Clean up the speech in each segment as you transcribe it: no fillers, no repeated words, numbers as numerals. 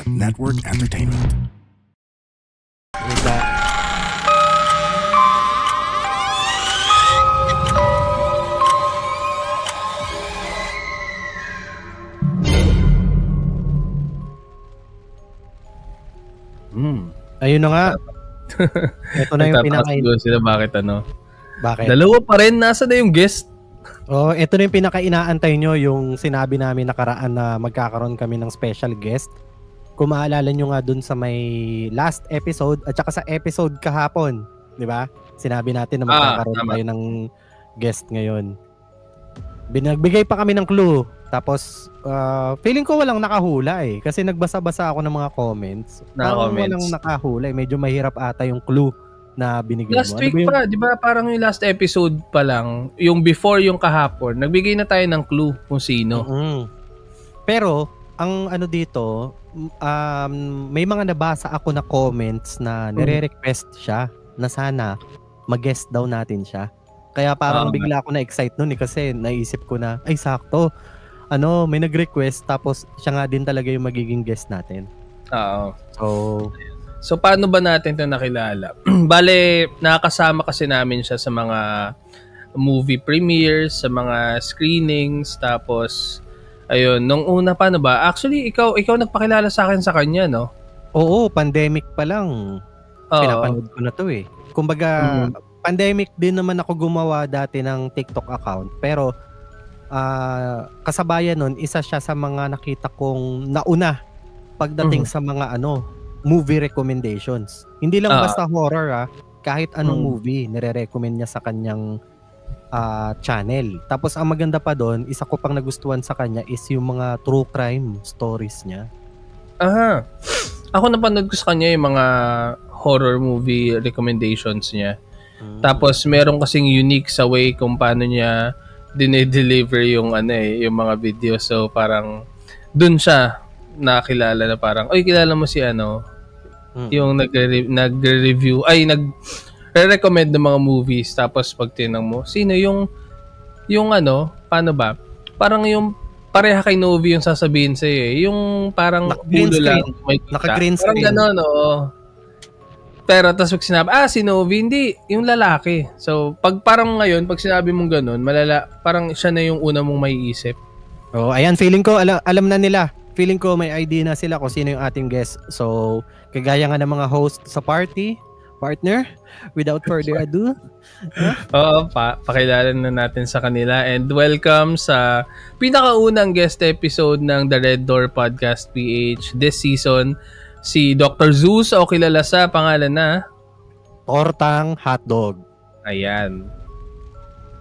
Network Entertainment. Ayun na nga. Ito na yung pinakain. Sila bakit ano? Bakit? Dalawa pa rin. Nasa na yung guest? Ito na yung pinaka-inaantay nyo, yung sinabi namin nakaraan na magkakaroon kami ng special guest. Kung maalala nyo nga dun sa may last episode at saka sa episode kahapon, di ba? Sinabi natin na magkakaroon tayo ng guest ngayon. Binagbigay pa kami ng clue. Tapos, feeling ko walang nakahula eh. Kasi nagbasa-basa ako ng mga comments. Walang nakahula eh. Medyo mahirap ata yung clue na binigay last mo. Week pa, di ba? Parang yung last episode pa lang, yung before yung kahapon, nagbigay na tayo ng clue kung sino. Pero, ang ano dito, may mga nabasa ako na comments na nire-request siya na sana mag-guest daw natin siya. Kaya parang bigla ako na-excite nun eh, kasi naisip ko na, ay sakto, may nag-request tapos siya nga din talaga yung magiging guest natin. Oo. So paano ba natin 'to nakilala? Bale, nakakasama kasi namin siya sa mga movie premieres, sa mga screenings, tapos ayun, nung una paano ba? Actually, ikaw nagpakilala sa akin sa kanya, no? Oo, pandemic pa lang. Pinapanood ko na 'to eh. Kumbaga, pandemic din naman ako gumawa dati ng TikTok account, pero kasabayan nun, isa siya sa mga nakita kong nauna pagdating sa mga movie recommendations. Hindi lang basta horror kahit anong movie nire-recommend niya sa kanyang channel. Tapos ang maganda pa doon, isa ko pang nagustuhan sa kanya is yung mga true crime stories niya. Ako napanood ko sa kanya yung mga horror movie recommendations niya. Tapos meron kasing unique sa way kung paano niya dinedeliver yung yung mga video. So parang dun siya nakilala na parang, kilala mo si yung nagre-review, nagre-recommend ng mga movies. Tapos pag tinang mo, sino yung paano ba? Parang yung pareha kay Novi yung sasabihin sa'yo yung parang ulo lang. Naka-green screen. Parang gano'n, Pero tapos pag sinabi, si Novi, hindi, yung lalaki. So, pag sinabi mong ganun, parang siya na yung una mong maiisip. Ayan, feeling ko, alam na nila. Feeling ko may idea na sila kung sino yung ating guest. So, kagaya nga ng mga host sa partner, without further ado. Pakilala na natin sa kanila. And welcome sa pinakaunang guest episode ng The Red Door Podcast PH this season. Si Dr. Zeus o kilala sa pangalan na Tortang Hotdog. Ayan.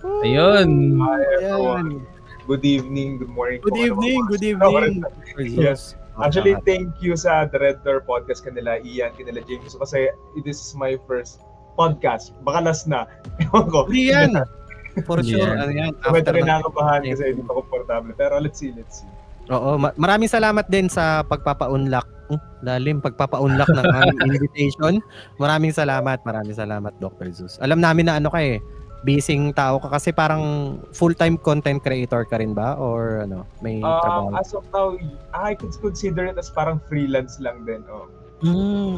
Hi everyone. Good evening, good morning. Good evening. Yes. Actually, thank you sa The Red Door Podcast kanila Ian, kanila James. Kasi this is my first podcast. Baka last na. Ewan ko. Ian. For sure. Medyo kinakabahan kasi hindi pa komportable. Pero let's see. Oo, maraming salamat din sa pagpapa-unlock. Pagpapa-unlock ng aming invitation. Maraming salamat, Dr. Zeus. Alam namin na busy tao ka kasi parang full-time content creator ka rin ba? Or may trabaho? As of now, I could consider it as parang freelance lang din.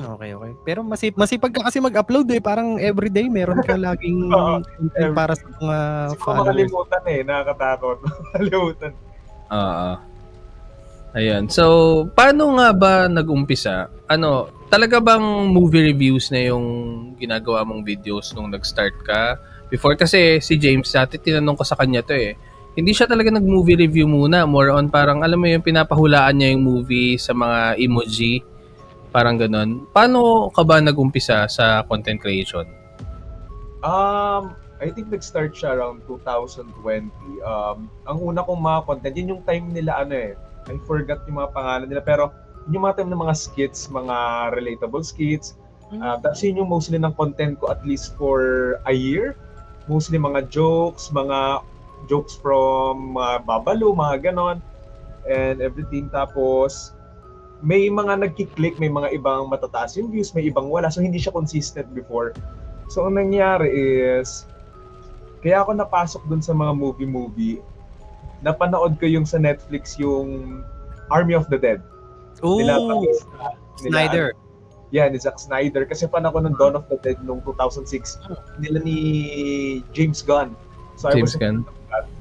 Okay. Pero masipag ka kasi mag-upload Parang everyday meron ka laging content para sa mga followers. Makalimutan nakakatakot. Makalimutan. Ayan. So, paano nga ba nag-umpisa? Talaga bang movie reviews na yung ginagawa mong videos nung nag-start ka? Before kasi si James, dati tinanong ko sa kanya to Hindi siya talaga nag-movie review muna. More on parang, alam mo yung pinapahulaan niya yung movie sa mga emoji. Parang ganon. Paano ka ba nag-umpisa sa content creation? I think nag-start siya around 2020. Ang una kong mga content, yun yung time nila I forgot yung mga pangalan nila, pero yung mga time ng mga skits, mga relatable skits. Tapos yun yung mostly ng content ko at least for a year. Mostly mga jokes from Babalu, mga ganon, and everything. Tapos may mga nagki-click, may mga ibang matataas yung views, may ibang wala. So hindi siya consistent before. So ang nangyari is, kaya ako napasok dun sa mga movie. Napanood ko yung sa Netflix yung Army of the Dead. Nila Oh, Batista. Snyder. Ni Zack Snyder. Kasi fan ako ng Dawn of the Dead noong 2006. Nila ni James Gunn. So I was Gunn.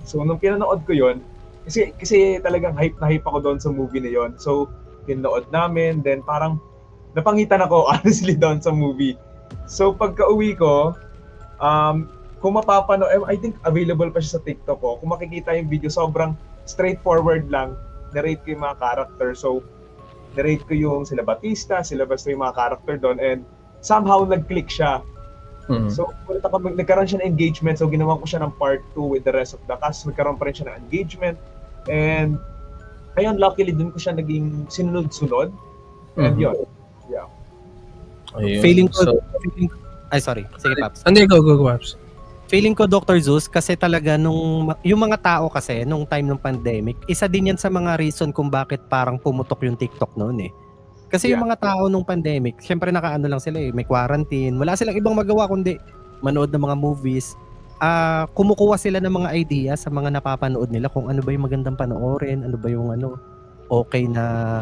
So nung pinanood ko yon, kasi talagang hype na hype ako doon sa movie na yon. So pinanood namin, then parang napangitan ako honestly doon sa movie. So pagka-uwi ko, kung mapapanood, I think available pa siya sa TikTok ko. Kung makikita yung video, sobrang straightforward lang. Narrate ko yung mga character. So narrate ko yung sila Batista, sila basta yung mga character doon, and somehow nag-click siya. So nagkaroon siya ng engagement, so ginawa ko siya ng part 2 with the rest of the cast. Nagkaroon pa rin siya ng engagement, and ayun, luckily dun ko siya naging sinunod-sunod, and yun. Yeah. Ayun. Feeling ko, sorry. Sige, Paps. Go, Paps. Feeling ko, Dr. Zeus, kasi talaga yung mga tao kasi nung time ng pandemic, isa din yan sa mga reason kung bakit parang pumutok yung TikTok noon eh. Kasi yung mga tao nung pandemic, syempre nakaano lang sila eh, may quarantine, wala silang ibang magawa kundi manood ng mga movies. Kumukuha sila ng mga idea sa mga napapanood nila kung ano ba yung magandang panoorin, ano ba yung okay na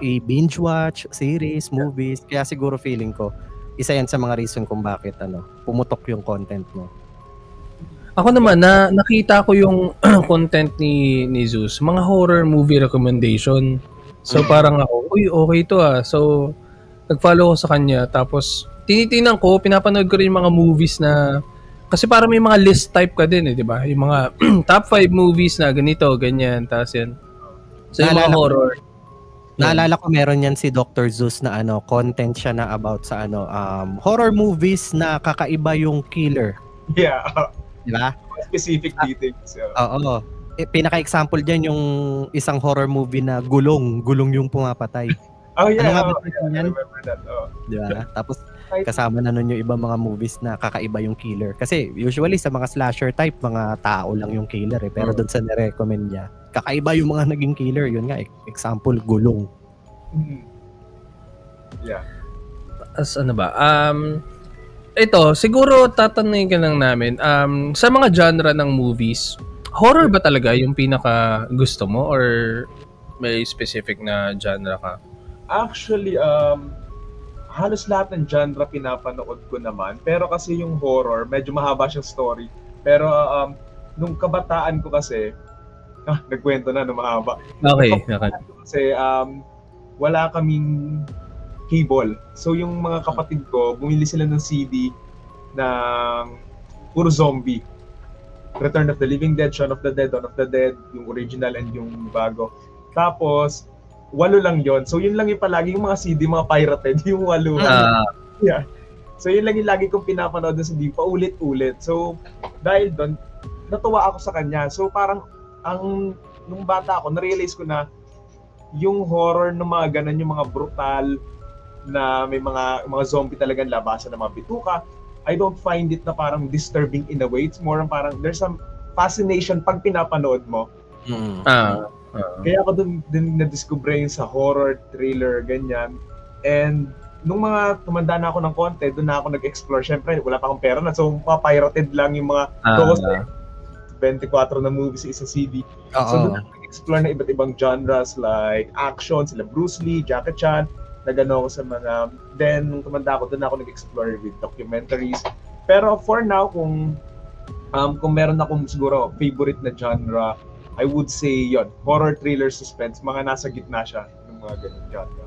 i-binge watch, series, movies. Kaya siguro feeling ko, isa yan sa mga reason kung bakit pumutok yung content mo. Ako naman, nakita ko yung content ni Zeus, mga horror movie recommendation. So parang ako, okay to So nag-follow ko sa kanya, tapos tinitingnan ko, pinapanood ko rin yung mga movies na, kasi parang may mga list type ka din di ba? Yung mga top 5 movies na ganito, ganyan, tapos yan. So yung mga horror. Naalala ko meron yan si Dr. Zeus na content siya na about sa horror movies na kakaiba yung killer. Yeah. Diba? Specific details. Oo. Pinaka-example dyan yung isang horror movie na gulong yung pumapatay. Oh yeah. Ano nga ba I remember that. Diba? Tapos kasama na nun yung ibang mga movies na kakaiba yung killer. Kasi usually sa mga slasher type, mga tao lang yung killer eh. Pero doon sa nirecommend niya, kakaiba yung mga naging killer. Yun nga, example, gulong. Yeah. As ano ba? Ito, siguro tatanungin ka lang namin, sa mga genre ng movies, horror ba talaga yung pinaka gusto mo or may specific na genre ka? Actually, halos lahat ng genre pinapanood ko naman. Pero kasi yung horror, medyo mahaba siyang story. Pero nung kabataan ko kasi, nagkwento na mahaba. Okay. Kasi wala kaming cable. So yung mga kapatid ko, bumili sila ng CD ng puro zombie. Return of the Living Dead, Shaun of the Dead, Dawn of the Dead, yung original and yung bago. Tapos, 8 lang yon. So yun lang yung palagi, yung mga CD, mga pirated, yung 8. Yeah. So yun lang yung lagi kong pinapanood na CD, paulit-ulit. So dahil doon, natuwa ako sa kanya. So parang, nung bata ako, na-realize ko na yung horror ng mga ganun, yung mga brutal, na may mga zombie talagang labasan ng mga bituka, I don't find it na parang disturbing in a way. It's more parang there's some fascination pag pinapanood mo. Kaya ako dun din na-discover yung sa horror, thriller, ganyan. And nung mga tumanda na ako ng konti, doon na ako nag-explore. Siyempre, wala pa akong pera na. So, pirated lang yung mga 24 na movies sa isang CD. So, doon na nag-explore na iba't ibang genres like action, sila Bruce Lee, Jackie Chan. Nagano ako sa mga, then nung tumanda ako, doon ako nag-explore with documentaries. Pero for now, kung meron akong siguro favorite na genre, I would say yon, horror, thriller, suspense, mga nasa gitna siya ng mga ganun genre.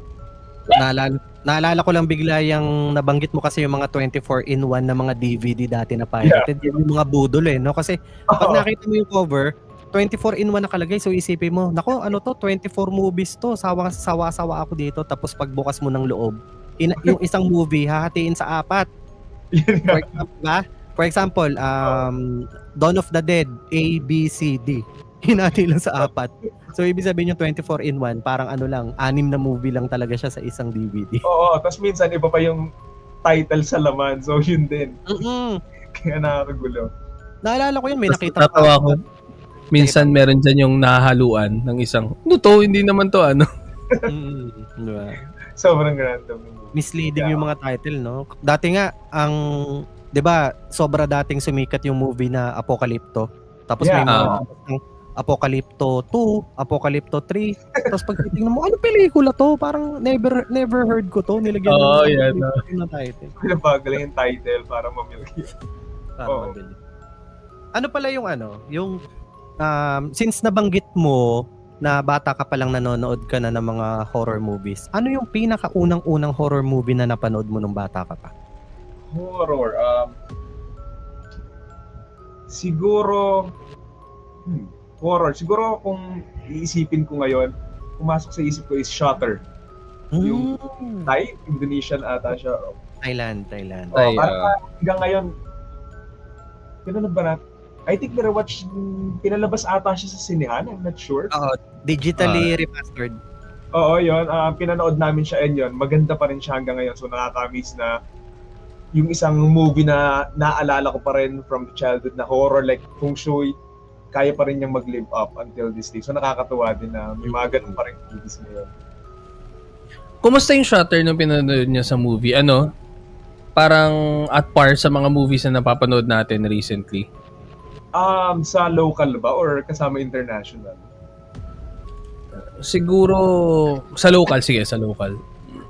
Naalala ko lang bigla yung nabanggit mo kasi yung mga 24-in-1 na mga DVD dati na pirated. Yeah. Yung mga budol no? Kasi pag nakita mo yung cover, 24-in-1 nakalagay. So isipin mo, nako, 24 movies to. Sawa-sawa ako dito. Tapos pagbukas mo ng loob, yung isang movie, hahatiin sa 4. For example, Dawn of the Dead, A, B, C, D. Hinati lang sa 4. So ibig sabihin yung 24-in-1, parang 6 na movie lang talaga siya sa isang DVD. Oo, tapos minsan iba pa yung title sa laman. So yun din. Kaya nakakagulo. Naalala ko yun, may nakita ko. Minsan meron dyan yung nahahaluan ng isang, hindi naman to, Diba? Sobrang random. Misleading yung mga title, no? Dati nga, diba, sobra dating sumikat yung movie na Apocalypto. Tapos Apocalypto 2, Apocalypto 3. Tapos pag titingnan mo, ano pelikula to? Parang never heard ko to. Nilagyan ng title. Pinabagal yung title para mamiliki. Mabili. Ano pala yung since nabanggit mo na bata ka palang nanonood ka na ng mga horror movies, ano yung pinakaunang-unang horror movie na napanood mo nung bata ka pa? Horror. Siguro horror. Siguro kung iisipin ko ngayon, pumasok sa isip ko is Shutter. Yung Thai, Indonesian ata siya. Thailand. Parang hanggang ngayon, pinanood ba natin? I think pinalabas ata siya sa sinehan, I'm not sure. Digitally remastered. Oo, yun. Pinanood namin siya and yun. Maganda pa rin siya hanggang ngayon. So nakaka-miss na yung isang movie na naalala ko pa rin from the childhood na horror like Feng Shui, kaya pa rin niyang mag-live up until this day. So nakakatuwa din na may mga ganun pa rin movies ngayon. Kumusta yung Shutter nung pinanood niya sa movie? Parang at par sa mga movies na napapanood natin recently? Sa local ba or kasama international? Siguro sa local. Sige, sa local.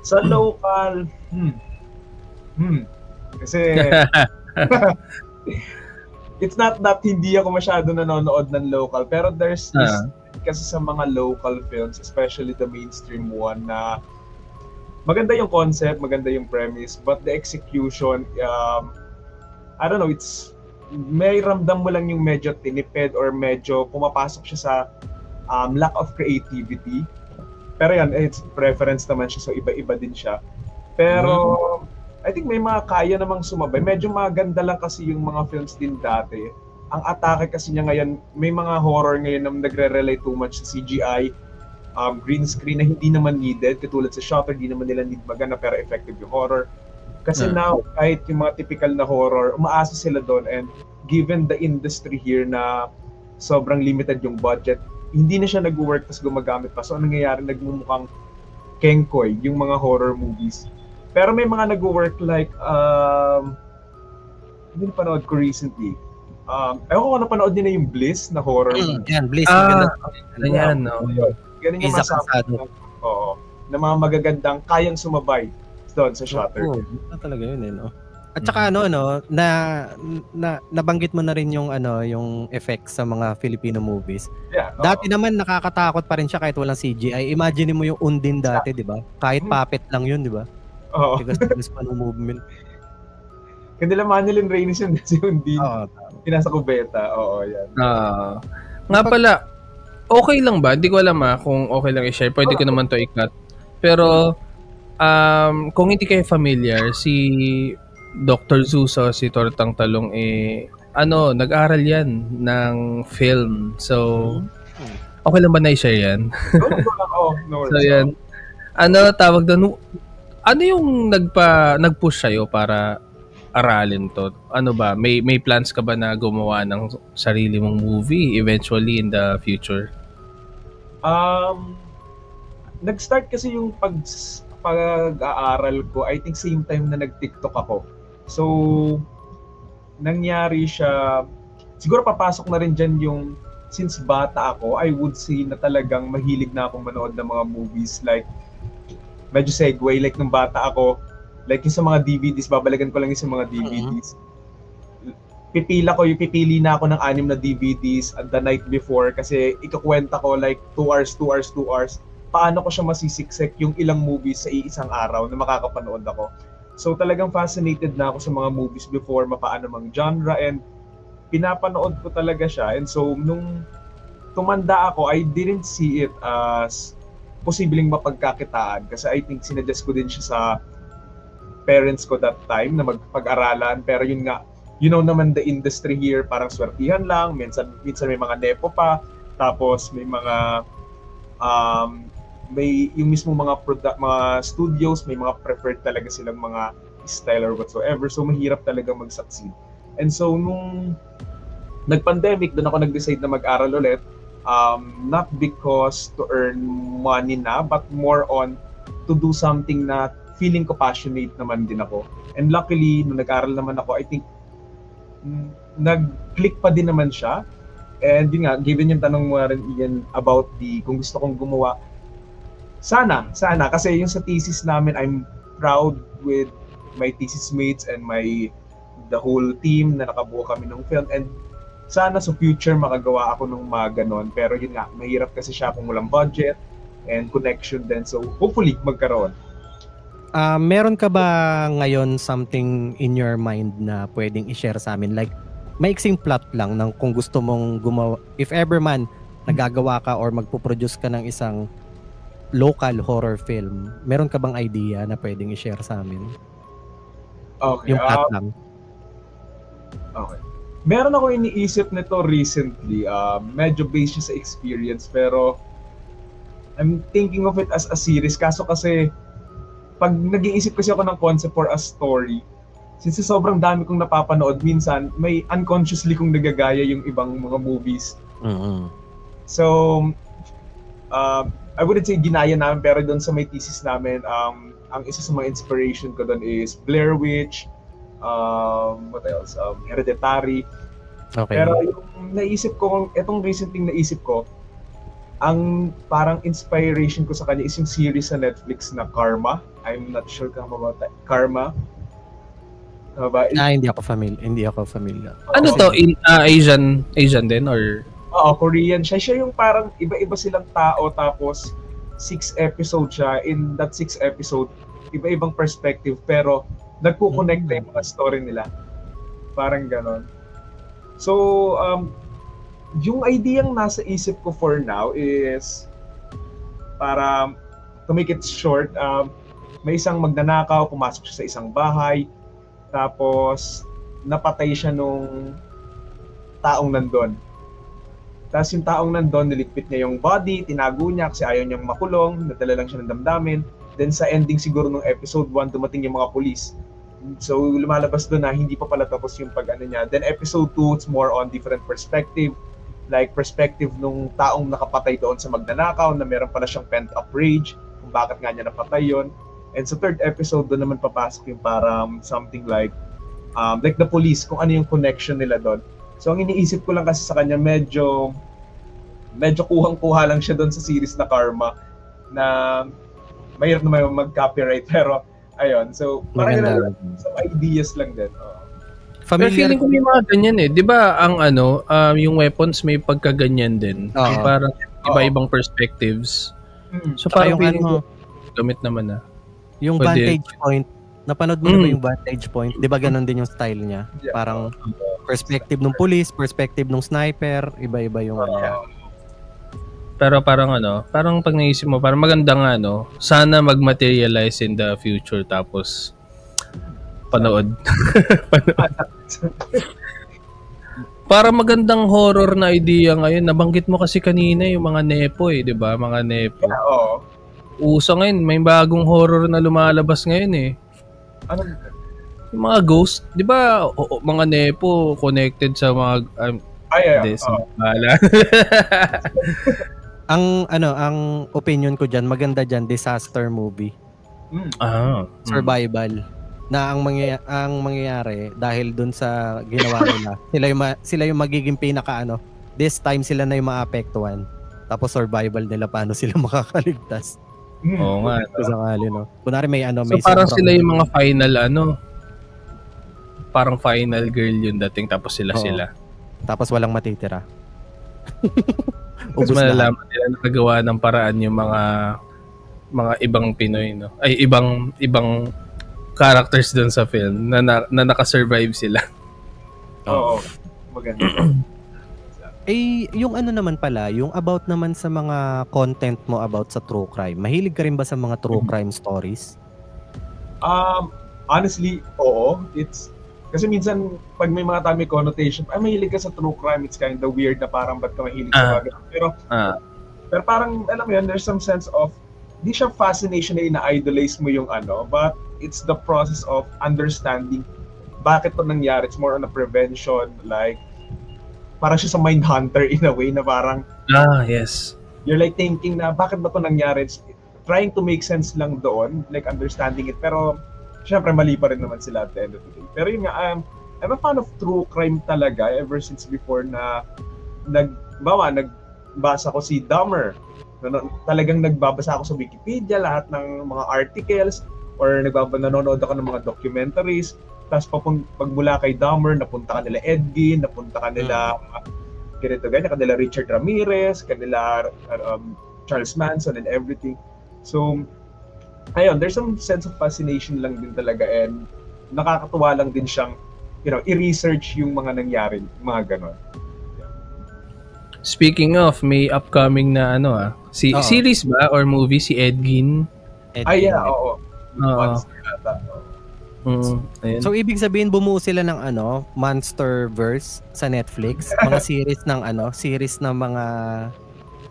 Sa local, kasi it's not that hindi ako masyado nanonood ng local, pero there's this kasi sa mga local films, especially the mainstream one, na maganda yung concept, maganda yung premise, but the execution, I don't know, may ramdam mo lang yung medyo tinipid or medyo pumapasok siya sa lack of creativity. Pero yan, it's preference naman siya, so iba-iba din siya. Pero I think may mga kaya namang sumabay. Medyo maganda lang kasi yung mga films din dati. Ang atake kasi niya ngayon, may mga horror ngayon na nagre-relate too much sa CGI, green screen na hindi naman needed. Katulad sa Shutter, di naman nila need magana pero effective yung horror. Kasi now, kahit yung mga typical na horror, umaasa sila doon, and given the industry here na sobrang limited yung budget, hindi na siya nag-work tapos gumagamit pa. So, anong nangyayari? Nagmumukhang kengkoy yung mga horror movies. Pero may mga nag-work like, hindi napanood ko recently. Ewan ko napanood din na yung Bliss na horror. Yan, Bliss. Ganyan, no? Ganun yung masabi. Oo. Na mga magagandang kayang sumabay doon sa Shutter. Talaga yun no. At saka nabanggit mo na rin yung yung effects sa mga Filipino movies. Yeah, dati naman nakakatakot pa rin siya kahit walang CGI. Imagine mo yung Undin dati, 'di ba? Kahit puppet lang yun, 'di ba? Oo. Tigas pa ng movement. Kanila Manilyn Reynes yun kasi Undin. Pinasa kubeta. Oo, yan. Nga pala, okay lang ba? Hindi ko alam kung okay lang i-share. Pwede ko naman to i-cut. Pero kung hindi kayo familiar, si Dr. Zuso, si Tortang Talong, nag-aral yan ng film. So, okay lang ba na i-share yan? No. So, yan. Tawag doon? Ano yung nag-push sa'yo para aralin to? Ano ba? May plans ka ba na gumawa ng sarili mong movie eventually in the future? Nag-start kasi yung pag-aaral ko, I think same time na nag-TikTok ako. So, nangyari siya, siguro papasok na rin dyan yung, since bata ako, I would say na talagang mahilig na akong manood ng mga movies like, medyo segue, like nung bata ako, like yung sa mga DVDs, babalikan ko lang yung sa mga DVDs. Pipili na ako ng 6 na DVDs at the night before kasi ikukwenta ko like 2 hours. Paano ko siya masisiksik yung ilang movies sa isang araw na makakapanood ako. So talagang fascinated na ako sa mga movies before mapaano mang genre, and pinapanood ko talaga siya. And so nung tumanda ako, I didn't see it as posibleng mapagkakitaan kasi I think sinuggest ko din siya sa parents ko that time na magpag-aralan, pero yun nga, you know naman the industry here, parang swertihan lang, minsan may mga nepo pa, tapos may mga may yung mismo mga studios, may mga preferred talaga silang mga style or whatsoever, so mahirap talaga mag-succeed. And so nung nag-pandemic, doon ako nag-decide na mag-aral ulit, not because to earn money na, but more on to do something na feeling ko passionate naman din ako. And luckily, nung nag-aral naman ako, I think nag-click pa din naman siya. And yun nga, given yung tanong mo rin Ian about kung gusto kong gumawa, sana, kasi yung sa thesis namin, I'm proud with my thesis mates and the whole team na nakabuo kami ng film, and sana sa future makagawa ako ng mga ganon. Pero yun nga, mahirap kasi siya kung walang budget and connection din, so hopefully magkaroon. Meron ka ba ngayon something in your mind na pwedeng i-share sa amin? Like, maiksing plot lang ng kung gusto mong gumawa, if ever man nagagawa ka or magpo-produce ka ng isang local horror film, meron ka bang idea na pwedeng i-share sa amin? Okay. Yung plot lang. Okay. Meron ako iniisip nito recently, medyo based siya sa experience, pero I'm thinking of it as a series. Kaso kasi, pag nag-iisip kasi ako ng concept for a story, since sobrang dami kong napapanood, minsan may unconsciously kong nagagaya yung ibang mga movies. Mm-hmm. So, I wouldn't say ginaya namin, pero doon sa may thesis namin, ang isa sa mga inspiration ko doon is Blair Witch, what else? Hereditary. Okay. Pero yung naisip ko, itong recent thing naisip ko, ang parang inspiration ko sa kanya is yung series sa Netflix na Karma. I'm not sure kung about that. Karma. Hindi ako familiar. Ano to? Asian din or? Oo, Korean siya. Siya yung parang iba-iba silang tao, tapos 6 episodes siya. In that 6 episode, iba-ibang perspective, pero nagko-connect na yung mga story nila. Parang ganon. So, yung ideyang nasa isip ko for now is, para to make it short, may isang magnanakaw, pumasok siya sa isang bahay, tapos napatay siya nung taong nandun. Tapos yung taong nandun, niligpit niya yung body, tinago niya kasi ayaw niyang makulong, nadala lang siya ng damdamin. Then sa ending siguro ng episode 1, dumating yung mga police. So lumalabas doon na hindi pa pala tapos yung pag-ano niya. Then episode 2, it's more on different perspective. Like perspective nung taong nakapatay doon sa magnanakaw na meron pala siyang pent-up rage kung bakit nga niya napatay yon. And sa third episode, doon naman papasok yung parang something like the police, kung ano yung connection nila doon. So ang iniisip ko lang kasi sa kanya, medyo kuhang-kuha lang siya doon sa series na Karma, na mahirap na mag-copyright, pero ayun. So parang some ideas lang din. Pero feeling ko may mga ganyan eh. 'Di ba ang yung weapons may pagkaganyan din. Parang iba-ibang perspectives. So parang feeling ko gamit naman Yung vantage point, napanood mo na ba yung vantage point? 'Di ba ganun din yung style niya? Parang perspective ng police, perspective ng sniper, iba-iba yung Pero parang parang pag naisip mo, parang maganda nga sana mag-materialize in the future, tapos panood. Para magandang horror na idea ngayon. Nabanggit mo kasi kanina yung mga nepo 'di ba? Mga nepo. Oo. Uso ngayon, may bagong horror na lumalabas ngayon eh. Ano? Yung mga ghost, 'di ba? Mga nepo connected sa mga ang opinion ko diyan, maganda diyan, disaster movie. Survival. Na ang mangyayari dahil dun sa ginawa nila, sila yung magiging pinaka this time sila na yung maapektuhan. Tapos survival nila, paano sila makakaligtas. Oo nga. Sakali, kunwari may so parang sila yung mga final parang final girl yung dating, tapos sila. Tapos walang matitira. Tapos malalaman nila nakagawa ng paraan yung mga ibang Pinoy, ay ibang characters doon sa film na naka-survive sila. Oo. Maganda. Yung naman pala, yung about naman sa mga content mo about sa true crime. Mahilig ka rin ba sa mga true crime stories? Honestly, oo. Kasi minsan, pag may mga tami connotation, mahilig ka sa true crime, it's kind of weird na parang ba't ka mahilig sa bagay. Pero parang, alam mo yan, there's some sense of, di siya fascination na ina-idolize mo yung but it's the process of understanding bakit to nangyari. It's more on a prevention, like, parang siya sa Mindhunter in a way na parang yes. You're like thinking na bakit ba to nangyari? It's trying to make sense lang doon, like understanding it, pero syempre mali pa rin naman sila at the end of the day. Pero yun nga, I'm a fan of true crime talaga ever since before na nagbasa ko si Dahmer. Talagang nagbabasa ako sa Wikipedia, lahat ng mga articles, or nanonood ako ng mga documentaries. Tapos pagmula kay Dahmer, napunta ka nila Ed Gein, napunta ka nila kanila Richard Ramirez, kanila Charles Manson and everything. So, ayun, there's some sense of fascination lang din talaga, and nakakatuwa lang din siyang, i-research yung mga nangyari, mga ganon. Speaking of, may upcoming na series ba or movie si Ed Gein? Oo. So ibig sabihin bumuo sila ng Monsterverse sa Netflix, mga series ng mga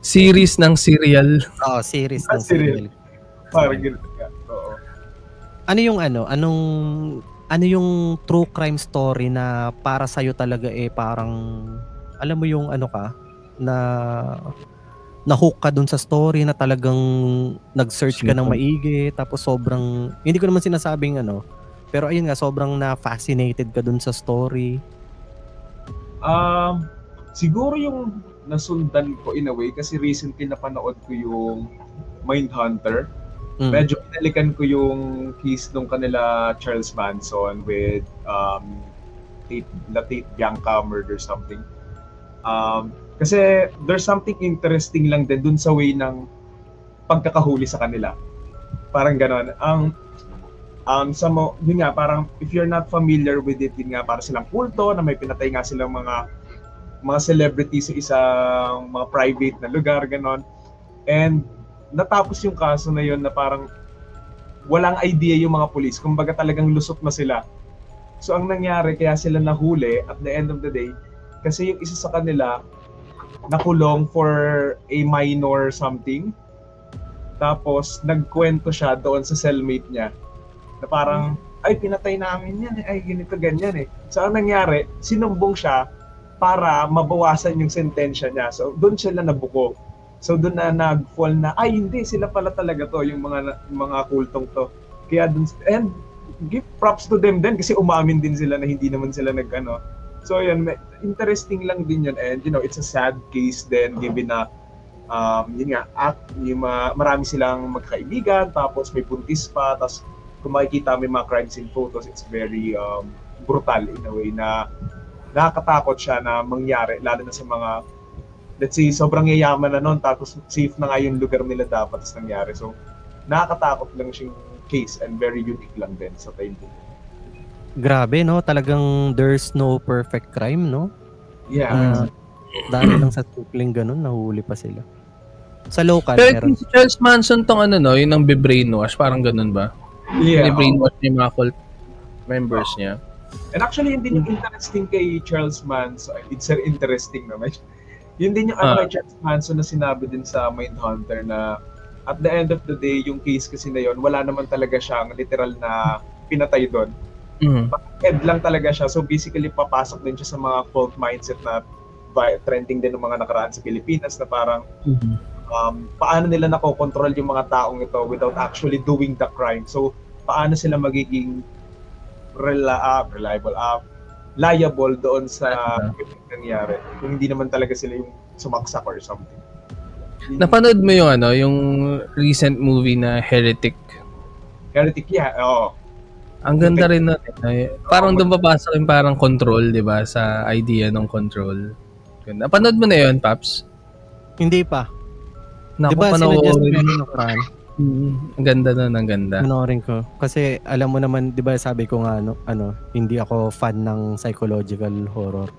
series ng serial. Series ng serial. Parang gano'n nga. Oo. Ano yung true crime story na para sa'yo talaga parang alam mo yung na-hook ka dun sa story, na talagang nag-search ka ng maigi, tapos sobrang, hindi ko naman sinasabing pero ayun nga, sobrang na-fascinated ka dun sa story. Siguro yung nasundan ko in a way, kasi recently napanood ko yung Mindhunter. Medyo pinalikan ko yung case nung kanila Charles Manson with Tate Bianca murder something. Kasi there's something interesting lang din dun sa way ng pagkakahuli sa kanila. Parang ganon. Yun nga, parang if you're not familiar with it, yun nga, parang silang kulto na may pinatay nga silang mga celebrity sa isang mga private na lugar, ganon. And natapos yung kaso na yun na parang walang idea yung mga police. Kumbaga talagang lusot na sila. So ang nangyari, kaya sila nahuli at the end of the day, kasi yung isa sa kanila nakulong for a minor something. Tapos nagkwento siya doon sa cellmate niya na parang, ay pinatay namin yan, ay ganito ganyan eh. So ang nangyari, sinumbong siya para mabawasan yung sentensya niya. So doon sila nabuko. So doon na nag-fall na, ay hindi, sila pala talaga to, yung mga kultong to. Kaya doon, and give props to them din kasi umamin din sila na hindi naman sila nag-ano. So yun, interesting lang din yun, and it's a sad case then given na yun nga, marami silang magkaibigan, tapos may buntis pa, tapos kung makikita may mga crime scene photos, it's very brutal in a way na nakakatakot siya na mangyari, lalo na sa mga, let's say, sobrang yayaman na nun, tapos safe na nga yung lugar nila dapat tas nangyari. So, nakakatakot lang siyang case and very unique lang din sa time din. Grabe, no? Talagang there's no perfect crime, no? Yeah. Dahil lang sa tukling ganun, nahuli pa sila. Sa local, pero si Charles Manson tong yung nang be-brainwash, parang ganun ba? Yeah. Be-brainwash niya yung mga cult members niya. And actually, yun din yung interesting kay Charles Manson. It's interesting naman. Yun din yung kay Charles Manson na sinabi din sa Mindhunter na at the end of the day, yung case kasi na yun, wala naman talaga siyang literal na pinatay doon. Head lang talaga siya. So basically, papasok din siya sa mga cult mindset na trending din ng mga nakaraan sa Pilipinas na parang paano nila nakokontrol yung mga taong ito without actually doing the crime. So paano sila magiging liable doon sa nangyari kung hindi naman talaga sila yung sumaksak or something. Napanood mo yung yung recent movie na Heretic? Heretic, yeah. Oo. Ang ganda rin na. Parang doon papasok yung parang control, di ba? Sa idea ng control. Ganda. Napanood mo na yun, Paps? Hindi pa. Naku, diba panoorin. Ang ganda nun, ang ganda. Panoorin ko. Kasi alam mo naman, di ba sabi ko nga, hindi ako fan ng psychological horror.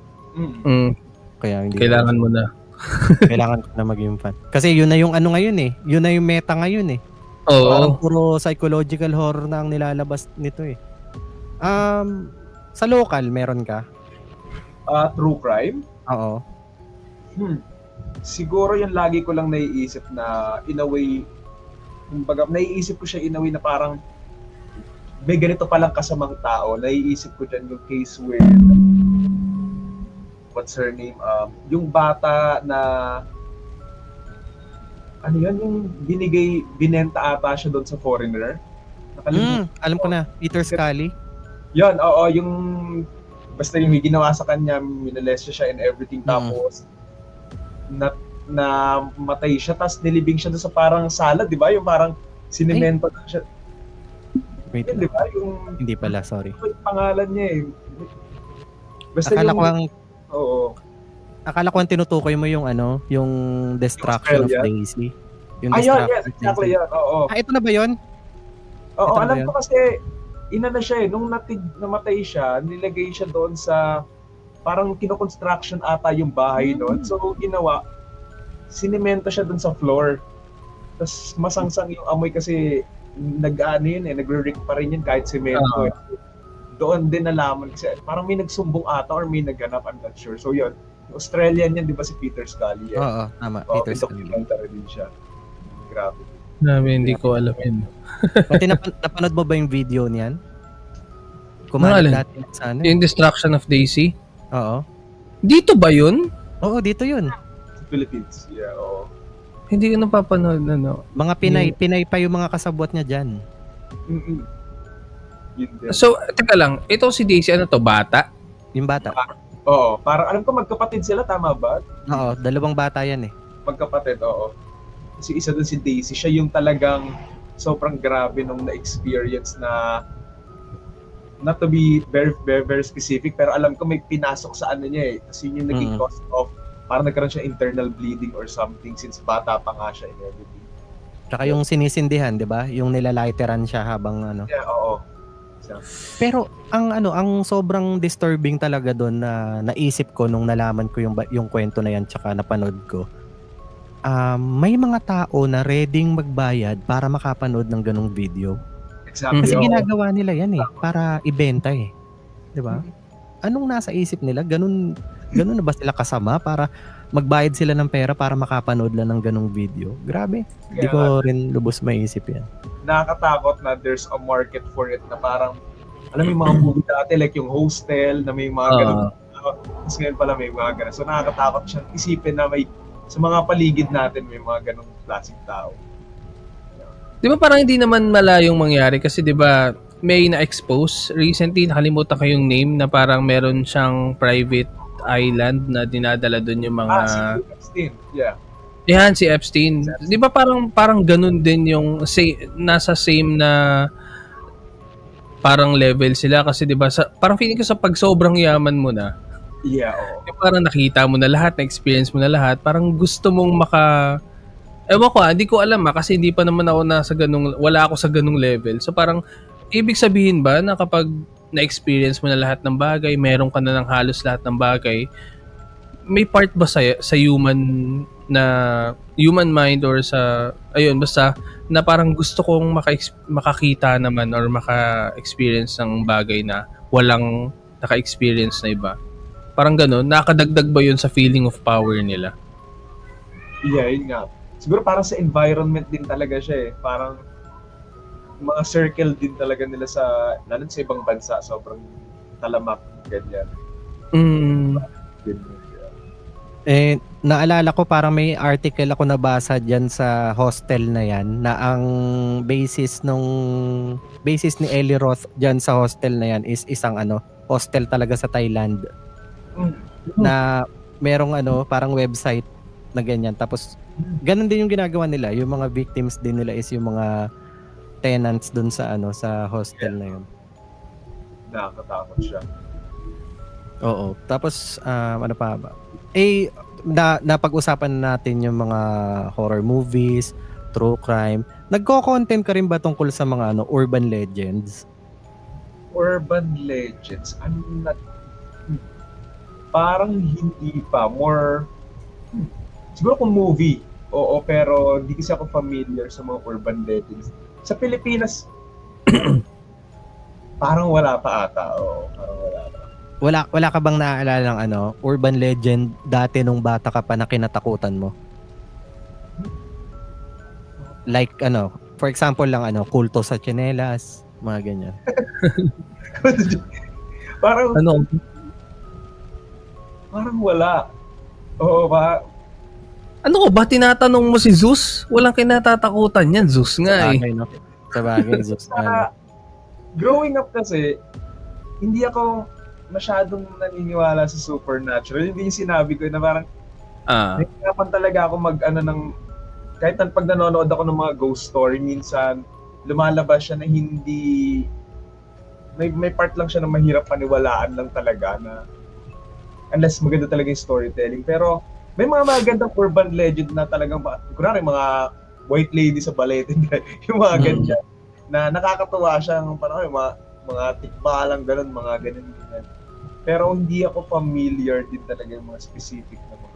Kaya hindi kailangan mo na. Kailangan ko na maging fan. Kasi yun na yung ngayon eh. Yun na yung meta ngayon eh. Oo. Parang puro psychological horror na ang nilalabas nito eh. Sa local, meron ka? True crime? Oo. Siguro yung lagi ko lang naiisip na in a way, kumbaga naiisip ko siya in a way na parang may ganito palang kasamang tao. Naiisip ko dyan yung case with what's her name? Yung bata na yung binenta ata siya doon sa Foreigner. Alam ko na, Peter Scully. Yun, oo, yung basta yung ginawa sa kanya, minolest siya and everything, tapos na matay siya, tapos nilibing siya doon sa parang salad, di ba? Yung parang sinemento lang siya. Wait Di ba? Hindi pala, sorry. Yung pangalan niya eh. Basta akala ko ang tinutukoy mo yung yung Destruction of Daisy. Yung Ayun, yes, exactly yan. Oo. Ito na ba yun? Oo, alam ko kasi ina na siya eh. Nung namatay siya, nilagay siya doon sa parang kino-construction ata yung bahay doon. So, ginawa, sinemento siya doon sa floor. Tapos masangsang yung amoy kasi nagre-rick pa rin yun kahit semento. Doon din nalaman kasi parang may nagsumbong ata or may nagganap, I'm not sure. So yun, Australian yan, di ba si Peter Scully? Oo, tama. Peter Scully. Documentary din siya. Grabe. Hindi ko alam yun. Pati napanood mo ba yung video niyan? Kumalat dati sa Yung Destruction of Daisy? Oo. Dito ba yun? Oo, dito yun. Sa Philippines, yeah, oo. Hindi ko napapanood Mga Pinay pa yung mga kasabwat niya dyan. So, teka lang, ito si Daisy, ano to, bata? Yung bata. Oo, parang alam ko magkapatid sila, tama ba? Oo, 2 bata yan eh. Magkapatid, oo. Kasi isa doon si Daisy, siya yung talagang sobrang grabe nung na-experience na not to be very, very, very specific, pero alam ko may pinasok sa ano niya eh. Kasi yun yung naging cause of parang nagkaroon siya internal bleeding or something since bata pa nga siya and everything. Tsaka yung sinisindihan, 'di ba? Yung nilaliteran siya habang Yeah, oo. Pero ang sobrang disturbing talaga doon na naisip ko nung nalaman ko yung kwento na yan tsaka napanood ko. May mga tao na readyng magbayad para makapanood ng ganung video. Exactly. Kasi ginagawa nila yan eh para ibenta eh. 'Di ba? Anong nasa isip nila? Ganun na ba sila kasama para magbayad sila ng pera para makapanood lang ng ganung video? Grabe. Hindi ko rin lubos maisip yan. Nakakatakot na there's a market for it na parang, alam mo yung mga movie dati like yung Hostel na may mga ganun. Tapos ngayon pala may mga ganun. So nakakatakot siyang isipin na may sa mga paligid natin may mga ganung klaseng tao. Di ba parang hindi naman malayong mangyari kasi di ba may na-expose recently, nakalimutan ko yung name na parang meron siyang private island na dinadala doon yung mga si Epstein. Yeah. Yan, si Epstein. Di ba parang ganun din yung nasa same na parang level sila kasi di ba parang feeling ko sa pag sobrang yaman mo na. Yeah, oo. Yung parang nakita mo na lahat, na-experience mo na lahat, parang gusto mong ewan ko, hindi ko alam kasi hindi pa naman ako wala ako sa ganung level. So parang ibig sabihin ba na kapag na-experience mo na lahat ng bagay, meron ka na ng halos lahat ng bagay, may part ba sa human mind or sa basta na parang gusto kong makakita naman or maka-experience ng bagay na walang naka-experience na iba. Parang gano'n, nakadagdag ba yun sa feeling of power nila? Yeah, yun nga. Siguro parang sa environment din talaga siya eh. Parang mga circle din talaga nila lalo sa ibang bansa, sobrang talamak, ganyan. Naalala ko parang may article ako nabasa diyan sa Hostel na yan na ang basis ni Eli Roth diyan sa Hostel na yan is isang hostel talaga sa Thailand. Na merong parang website na ganyan, tapos ganun din yung ginagawa nila, yung mga victims din nila is yung mga tenants dun sa sa hostel na yun. Nakakatakot siya. Oo. Tapos ano pa ba? Napag-usapan natin yung mga horror movies, true crime. Nagko-content ka rin ba tungkol sa mga urban legends? Urban legends? I'm not... Parang hindi pa. More... Siguro kung movie. Oo, pero hindi kasi ako familiar sa mga urban legends. Sa Pilipinas, parang wala pa ata. Oo, parang wala pa. Wala ka bang naaalala ng urban legend dati nung bata ka pa na kinatakutan mo? Like for example lang kulto sa tsinelas, mga ganyan. Parang parang wala. Oo ba? Ba tinatanong mo si Zeus? Walang kinatatakutan yan, Zeus nga eh. Sabagay, Zeus nga. Growing up kasi, hindi ako masyadong naniniwala sa supernatural. Hindi yung sinabi ko na parang Nahihirapan talaga ako kahit pag nanonood ako ng mga ghost story, minsan lumalabas siya na hindi, may part lang siya na mahirap paniwalaan lang talaga na unless maganda talaga yung storytelling. Pero may mga magandang urban legend na talagang, kunwari mga white lady sa ballet, yung mga ganyan, na nakakatuwa siyang parang mga tikbalang ganun, mga ganun. Pero hindi ako familiar din talaga yung mga specific na mga.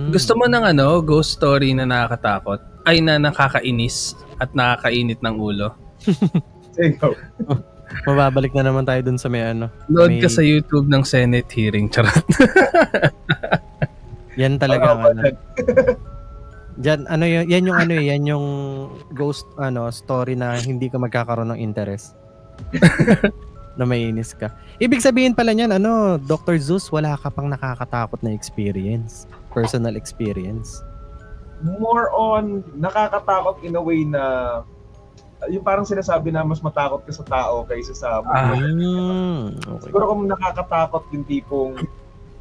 Gusto mo ng ghost story na nakakatakot? Ay, na nakakainis at nakakainit ng ulo? Sige. Mababalik na naman tayo dun sa Load ka sa YouTube ng Senate hearing. Charot. Yan talaga Diyan, yan yung ghost story na hindi ka magkakaroon ng interest. Na mainis ka. Ibig sabihin pala niyan, Dr. Zeus, wala ka pang nakakatakot na experience. Personal experience. More on, nakakatakot in a way na, yung parang sinasabi na mas matakot ka sa tao kaysa sa okay. Siguro kung nakakatakot yung tipong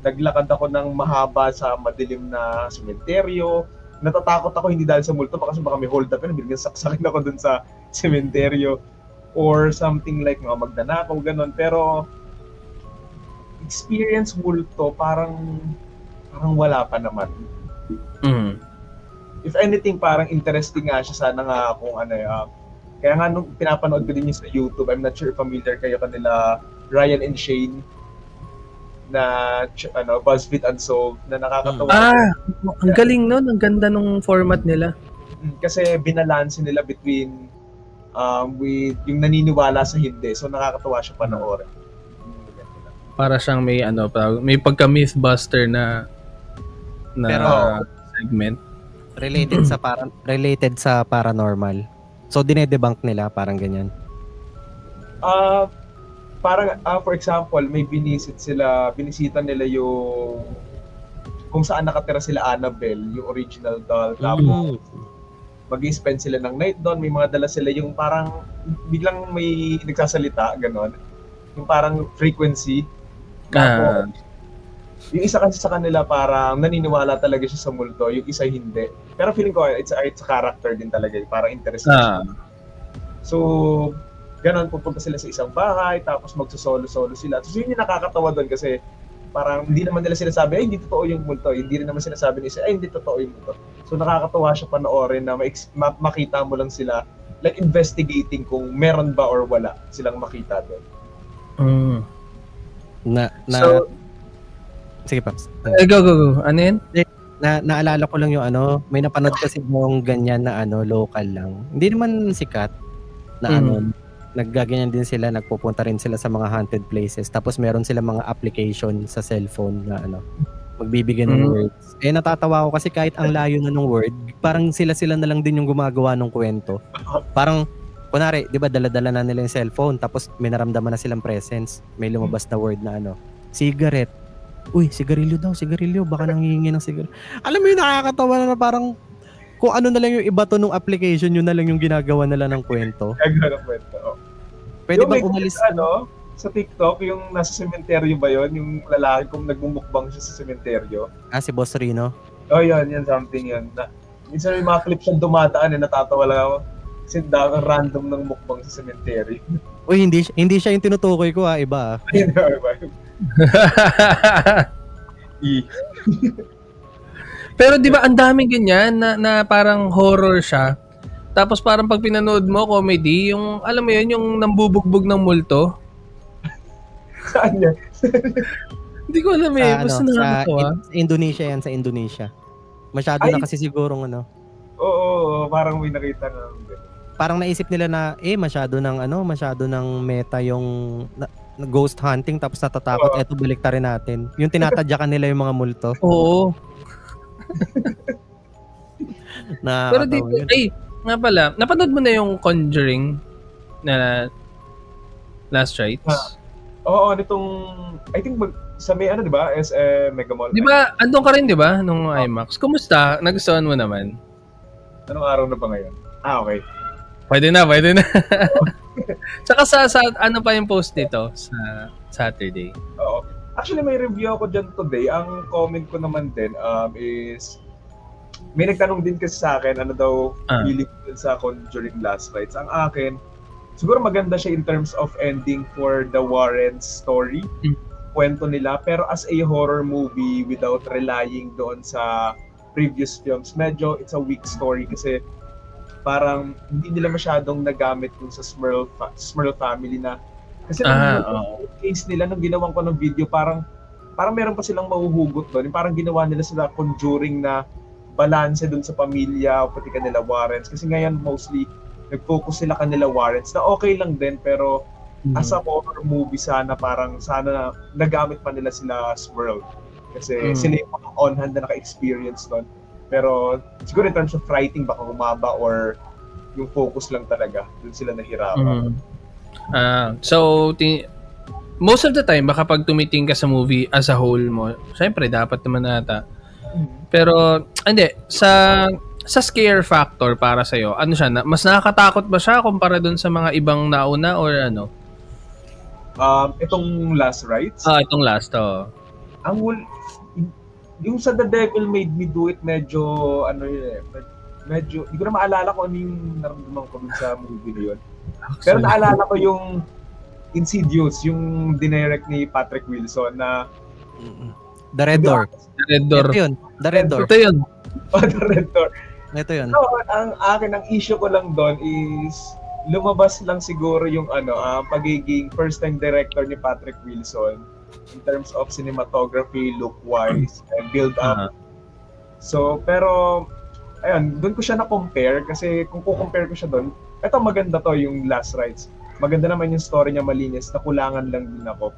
naglakad ako ng mahaba sa madilim na sementeryo, natatakot ako hindi dahil sa multo, kasi baka may hold up yun, biglang saksakin ako dun sa sementeryo or something like mga magnanakaw, ganun. Pero experience multo, parang wala pa naman. If anything, parang interesting nga siya. Sana nga kung kaya nga nung pinapanood ko din yung sa YouTube, I'm not sure familiar kayo kanila Ryan and Shane na BuzzFeed Unsolved na nakakatawa. Ang galing nun. Ang ganda nung format nila. Kasi binalanse nila between with yung naniniwala sa hindi. So nakakatawa siya panoorin. Para siyang may pagka-mythbuster na pero, segment. Related sa paranormal. So dinedebunk nila parang ganyan. Parang for example, may binisita nila yung kung saan nakatira sila Annabelle, yung original doll. Tapos mag-i-spend sila ng night doon, may mga dala sila yung parang biglang may nagsasalita, ganon. Yung parang frequency. Tapos yung isa kasi sa kanila parang naniniwala talaga siya sa multo, yung isa hindi. Pero feeling ko it's a character din talaga, parang interesting. So, ganon, pupunta sila sa isang bahay, tapos magsosolo-solo sila. So, yun yung nakakatawa doon kasi parang hindi naman nila sinasabi, ay, hindi totoo yung multo. Hindi rin naman sinasabi nila, ay, hindi totoo yung multo. So, nakakatawa siya panoorin na makita mo lang sila, like investigating kung meron ba or wala silang makita doon. So, sige, Paps. Go. Ano yun? Naalala ko lang yung may napanood kasi yung ganyan na local lang. Hindi naman sikat na naggaganyan din sila, nagpupunta rin sila sa mga haunted places. Tapos meron sila mga application sa cellphone na magbibigay ng words. Natatawa ko kasi kahit ang layo na ng word, parang sila na lang din yung gumagawa ng kwento. Parang, kunwari, di ba, dala-dala na nila yung cellphone, tapos may naramdaman na silang presence. May lumabas na word na cigarette. Uy, sigarilyo daw, baka nanghihingi ng sigarilyo. Alam mo yung nakakatawa na parang kung ano na lang yung iba to nung application, yun na lang yung ginagawa nila ng kwento. Gagawa ng kwento. Pwede bang umalis sa TikTok, yung nasa sementeryo ba yun? Yung lalaki kung nagmumukbang siya sa sementeryo. Si Boss Rino? Yan something yun. Minsan may mga clips siyang dumadaan natatawa lang ako. Kasi random ng mukbang sa sementeryo. Uy, hindi siya yung tinutukoy ko iba. Pero di ba ang daming ganyan na parang horror siya. Tapos parang pag pinanood mo comedy, yung alam mo yun, yung nambubugbog ng multo. Saan yan? Hindi ko alam basta nakakatawa. Sa Indonesia yan, sa Indonesia. Masyado na kasi sigurong Oo, parang may nakita na. Parang naisip nila na masyado ng meta yung ghost hunting, tapos natatakot, eto baliktarin natin. Yung tinatadyakan nila yung mga multo. Oo. Pero dito, nga pala, napanood mo na yung Conjuring na Last Rites? Oo, nitong, I think sa may di ba? Mega Mall. Di ba, andun ka rin, di ba? Nung IMAX. Kumusta? Nagustuhan mo naman? Anong araw na ba ngayon? Okay. Pwede na. Tsaka sa ano pa yung post nito sa Saturday? Oo. Actually, may review ako dyan today. Ang comment ko naman din is, may nagtanong din kasi sa akin, ano daw feeling ko sa Conjuring Last Rites. Ang akin, siguro maganda siya in terms of ending for the Warren story, kwento nila. Pero as a horror movie, without relying doon sa previous films, medyo it's a weak story kasi parang hindi nila masyadong nagamit dun sa Smurl family na kasi nung case nila, nung ginawan ko ng video, parang meron pa silang mahuhugot doon. Parang ginawa nila sila Conjuring na balanse doon sa pamilya, pati kanila Warrens. Kasi ngayon, mostly, nag-focus sila kanila Warrens na okay lang din, pero as a horror movie sana nagamit pa nila sila Smurl. Kasi sila yung mga on-hand na naka-experience doon. Pero siguro in terms of writing, baka humaba or yung focus lang talaga. Doon sila nahirapan. So, most of the time, baka pag tumiting ka sa movie as a whole mo, syempre, dapat naman nata. Pero, hindi, sa scare factor para sa'yo, ano siya, mas nakakatakot ba siya kumpara dun sa mga ibang nauna or ano? Itong Last Rites? Itong last, yung sa The Devil Made Me Do It, medyo, medyo, hindi ko na maalala kung ano yung naramdaman ko dun sa movie na yun. Pero naalala ko yung Insidious, yung dinirect ni Patrick Wilson na The Red Door. The Red Door. Ito yun. The Red Door. Ito yun. The Red Door. Ito yun. So, ang issue ko lang doon is lumabas lang siguro yung pagiging first-time director ni Patrick Wilson in terms of cinematography, look-wise, and build-up. So, pero, ayun, doon ko siya na-compare kasi kung kukompare ko siya doon, eto maganda to yung Last Rites. Maganda naman yung story niya, malinis, nakulangan lang din ako.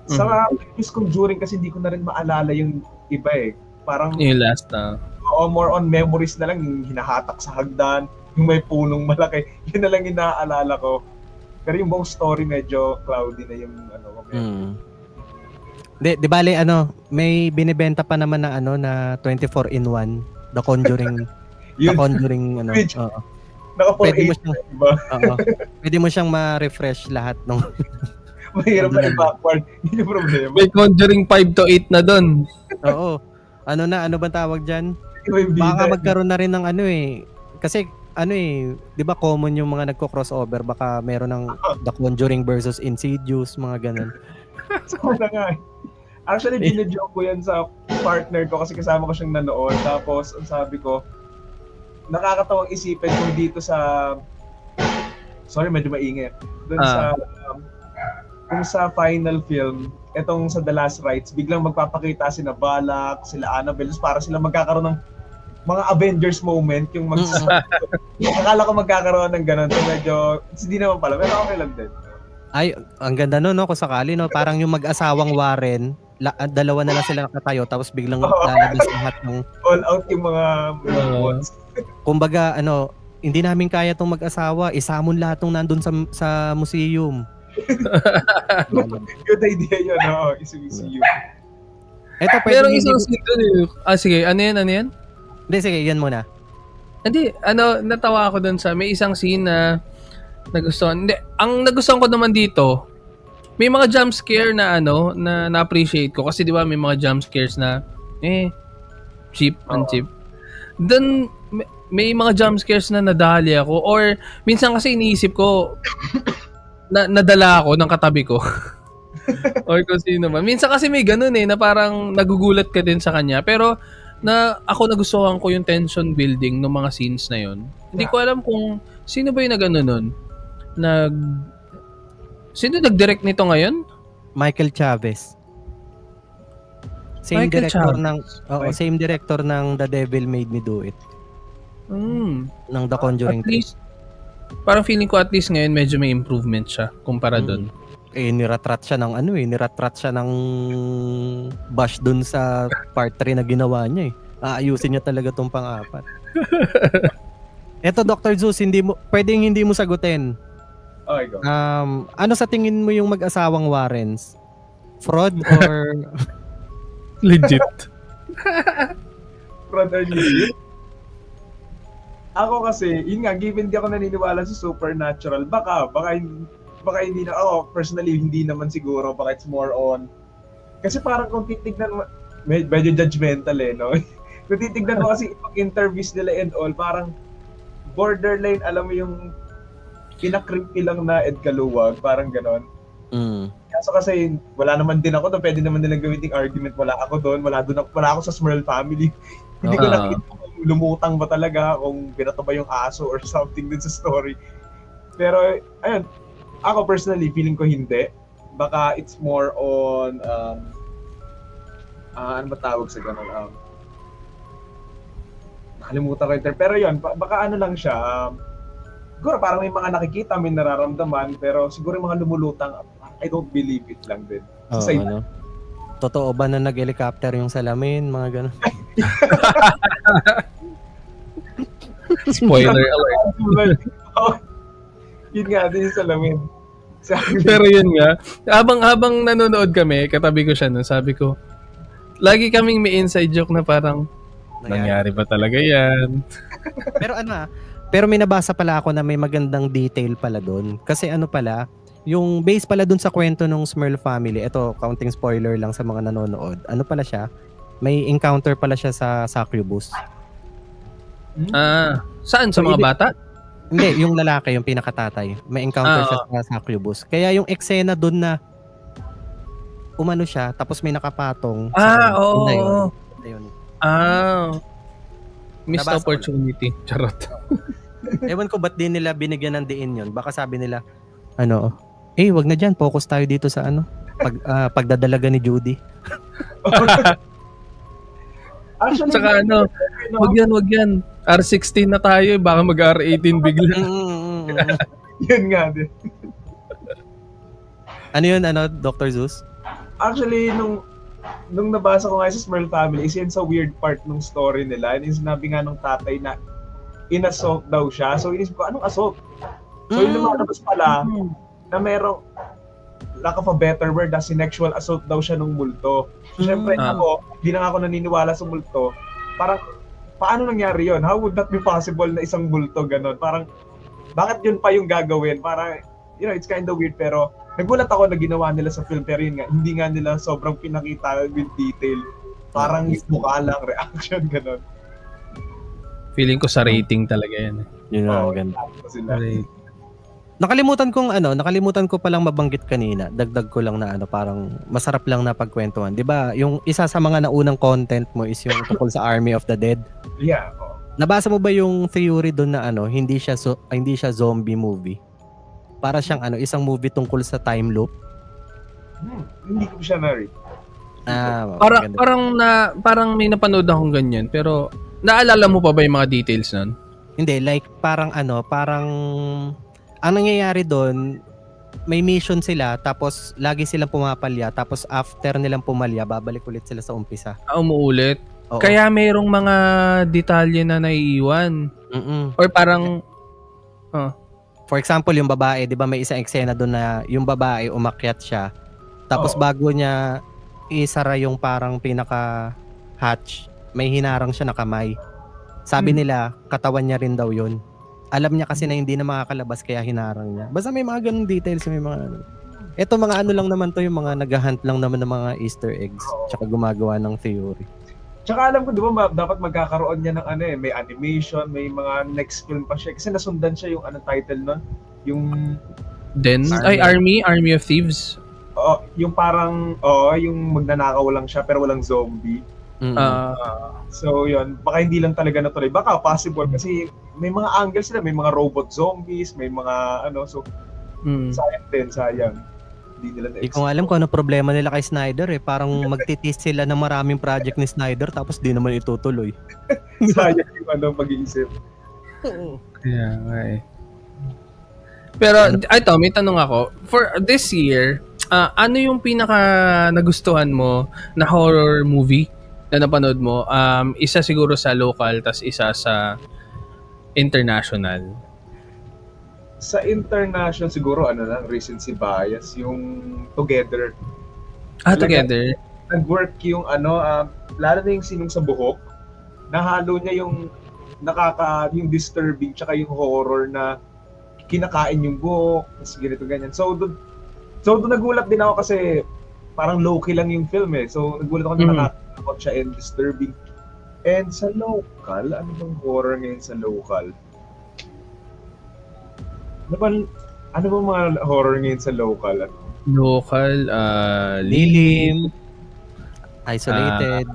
Sa previous Conjuring kasi hindi ko na rin maalala yung iba eh. Parang yung last na. More on memories na lang, yung hinahatak sa hagdan, yung may punong malaki, yun na lang inaalala ko. Pero yung buong story medyo cloudy na yung Di bale may binibenta pa naman na na 24-in-1, The Conjuring. The Conjuring Naka 4-8 diba? Pwede mo siyang ma-refresh lahat ng mahirap na i-backward. Hindi problema. May Conjuring 5 to 8 na doon. Oo. Ano bang tawag dyan? Baka magkaroon na rin ng kasi 'di ba common yung mga nagko-crossover, baka meron ng The Conjuring versus Insidious, mga ganun. So na nga. Actually, binajoke ko yan sa partner ko kasi kasama ko siyang nanood. Tapos, ang sabi ko, nakakatawang isipin kung dito sa medyo maingay. Doon kung sa final film, etong sa The Last Rites, biglang magpapakita sina Balak, sila Annabelle, para sila magkakaroon ng mga Avengers moment, yung akala ko magkakaroon ng ganun. So medyo, hindi naman pala, pero okay lang din. Ay, ang ganda no, kung sakali, no? Parang yung mag-asawang Warren, dalawa na lang sila nakatayo, tapos biglang lalabas lahat ng all out yung mga kumbaga, hindi namin kaya tong mag-asawa, isamon lahat ng nandun sa museum. Good idea yun, museum. Ito, pero isang scene doon sige, ano yan? Hindi, sige, yan muna. Hindi, natawa ako doon sa, may isang scene na nagustuhan. Hindi, ang nagustuhan ko naman dito, may mga jump scare na na na-appreciate ko kasi 'di ba may mga jump scares na cheap and cheap. Then may mga jump scares na nadali ako or minsan kasi iniisip ko nadala ako ng katabi ko. Or kung sino man. Minsan kasi may ganun na parang nagugulat ka din sa kanya pero ako nagustuhan ko yung tension building ng mga scenes na yon. Hindi ko alam kung sino ba yung nag-ano nun. Sino nag-direct nito ngayon? Michael Chavez. Same director ng The Devil Made Me Do It. Ng The Conjuring 3. Parang feeling ko at least ngayon medyo may improvement siya kumpara doon. Niratrat siya ng bash doon sa part 3 na ginawa niya . Aayusin niya talaga tong pang-apat. Eto, Dr. Zeus, pwedeng hindi mo sagutin. Okay, go. Ano sa tingin mo yung mag-asawang Warrens? Fraud or legit? Fraud or legit? Ako kasi, yun nga, given di ako naniniwala sa supernatural, baka hindi na, personally, hindi naman siguro, baka it's more on Kasi parang kung titignan mo, medyo judgmental no? Kung titignan mo kasi interviews nila and all, parang borderline, alam mo yung pinakrimpy lang na Ed Kaluwag, parang ganon. Kaso kasi wala naman din ako doon, pwede naman nilang gawin yung argument, wala ako doon, wala ako sa Smurl family. Hindi ko nakita kung lumutang ba talaga, kung binato ba yung aso or something din sa story. Pero, ayun, ako personally, feeling ko hindi. Baka it's more on, ano ba tawag sa gano'n? Nakalimutan ko yung term. Pero yun, baka ano lang siya, siguro parang may mga nakikita, may nararamdaman, pero siguro yung mga lumulutang, I don't believe it lang din. Ano? Totoo ba na nag-helicopter yung salamin? Mga gano'n. Spoiler alert. Yun nga, din yung salamin. Pero yun nga, habang nanonood kami, katabi ko siya nun, sabi ko, lagi kaming may inside joke na parang, nangyari ba talaga yan? Pero may nabasa pala ako na may magandang detail pala doon. Kasi ano pala, yung base pala doon sa kwento ng Smurl family, ito, counting spoiler lang sa mga nanonood, ano pala siya, may encounter pala siya sa Succubus. Saan? Sa mga bata? Hindi, yung lalaki, yung pinakatatay. May encounter siya sa Succubus. Kaya yung eksena doon na umano siya, tapos may nakapatong. Oo. Yun. Missed Nabasa opportunity. Charot. Ewan ko ba't din nila binigyan ng diin yun. Baka sabi nila, wag na dyan, focus tayo dito sa pagdadalaga ni Judy. Actually, saka wag yan. R16 na tayo, baka mag-R18 bigla. Yun nga din. Ano yun, Dr. Zeus? Actually, nung nabasa ko nga sa Smurl family, is yun sa weird part ng story nila. Yung sinabi nga ng tatay na in-assault daw siya. So, inisip ko, anong assault? So, yung lumalabas pala na merong, lack of a better word, na sinexual assault daw siya ng multo. So, syempre ako, hindi na ako naniniwala sa multo. Parang, paano nangyari yun? How would that be possible na isang multo ganon? Parang, bakit yun pa yung gagawin? Parang, it's kind of weird, pero nagulat ako na ginawa nila sa film, pero yun nga, hindi nga nila sobrang pinakita with detail. Parang mukha lang, reaction, ganon. Feeling ko sa rating talaga yan. Yun ang ganda. Nakalimutan ko palang mabanggit kanina. Dagdag ko lang na parang masarap lang na pagkwentuhan. 'Di ba? Yung isa sa mga naunang content mo is yung tungkol sa Army of the Dead. Yeah. Nabasa mo ba yung theory doon na hindi siya zombie movie? Para siyang isang movie tungkol sa time loop. Hindi ko siya na-read. Parang may napanood akong ganyan, pero naalala mo pa ba yung mga details nun? Hindi, like parang ang nangyayari doon, may mission sila, tapos lagi silang pumapalya, tapos after nilang pumalya, babalik ulit sila sa umpisa. Umuulit? Oo. Kaya mayroong mga detalye na naiiwan. Or parang, for example, yung babae, di ba may isang eksena doon na yung babae umakyat siya, tapos bago niya isara yung parang pinaka-hatch, may hinarang siya na kamay. Sabi nila, katawan niya rin daw yun. Alam niya kasi na hindi na makakalabas kaya hinarang niya. Basta may mga ganung details, may mga Ito mga lang naman to, yung mga nag-hunt lang naman ng mga Easter eggs tsaka gumagawa ng theory. Tsaka alam ko, di ba, dapat magkakaroon niya ng may animation, may mga next film pa siya. Kasi nasundan siya yung title nun. Yung Army of Thieves. Yung parang, yung magnanakaw lang siya pero walang zombie. So yun, baka hindi lang talaga natuloy. Baka possible kasi may mga angles sila, may mga robot zombies, may mga so sayang. Hindi ko alam kung ano problema nila kay Snyder parang magtitis sila ng maraming project ni Snyder tapos di naman itutuloy. Sayang yung pag-iisip. Yeah, Pero ito, may tanong ako. For this year, ano yung pinaka nagustuhan mo na horror movie na napanood mo? Isa siguro sa local, tas isa sa international. Sa international siguro recency bias, yung Together. Together. Nag-work yung lalo na yung sinong sa buhok, nahalo niya yung yung disturbing tsaka yung horror na kinakain yung buhok, tapos ganito ganyan. So doon nagulat din ako kasi parang low-key lang yung film eh. So, nagulat ako na nakatakot siya and disturbing. And sa local, ano bang horror ngayon sa local? Ano bang mga horror ngayon sa local? Local, Lilim, Isolated.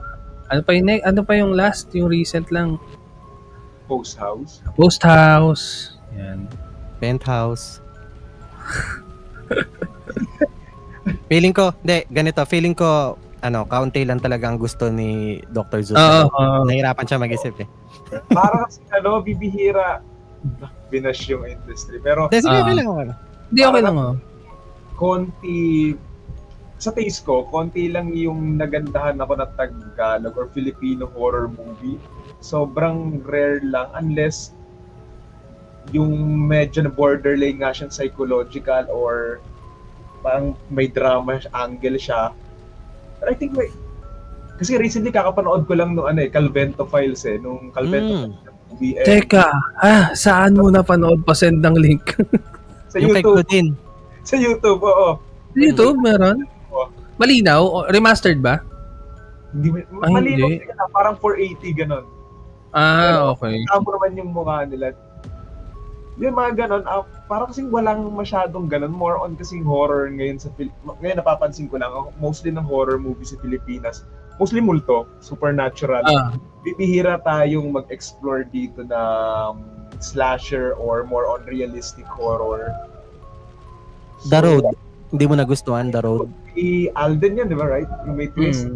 Ano pa yung last, yung recent lang? Post House. Yan. Penthouse. Feeling ko, kaunti lang talaga ang gusto ni Dr. Zeus. Nahirapan siya mag-isip eh. Parang kasi, bibihira. Binash yung industry. Pero, sige, okay lang. Hindi, okay lang. Konti, sa taste ko, konti lang yung nagandahan ako na Tagalog or Filipino horror movie. Sobrang rare lang unless yung medyo na borderline nga siyang psychological or parang may drama angle siya. But I think kasi recently kakapanood ko lang nung Calvento Files nung Calvento movie. Teka, saan mo napanood? Pa-send ng link. Sa YouTube. Sa YouTube, oo. Sa YouTube, meron? Malinaw? Remastered ba? Hindi, malinaw na, parang 480 ganon. Okay. Tamo naman yung mukha nila. Yung mga ganon, parang kasing walang masyadong ganon. More on kasing horror ngayon ngayon napapansin ko lang, mostly ng horror movie sa Pilipinas, mostly multo, supernatural. Bibihira tayong mag-explore dito ng slasher or more on realistic horror. The Road. Hindi mo nagustuhan, The Road? Alden yan, di ba, right? Yung may twist.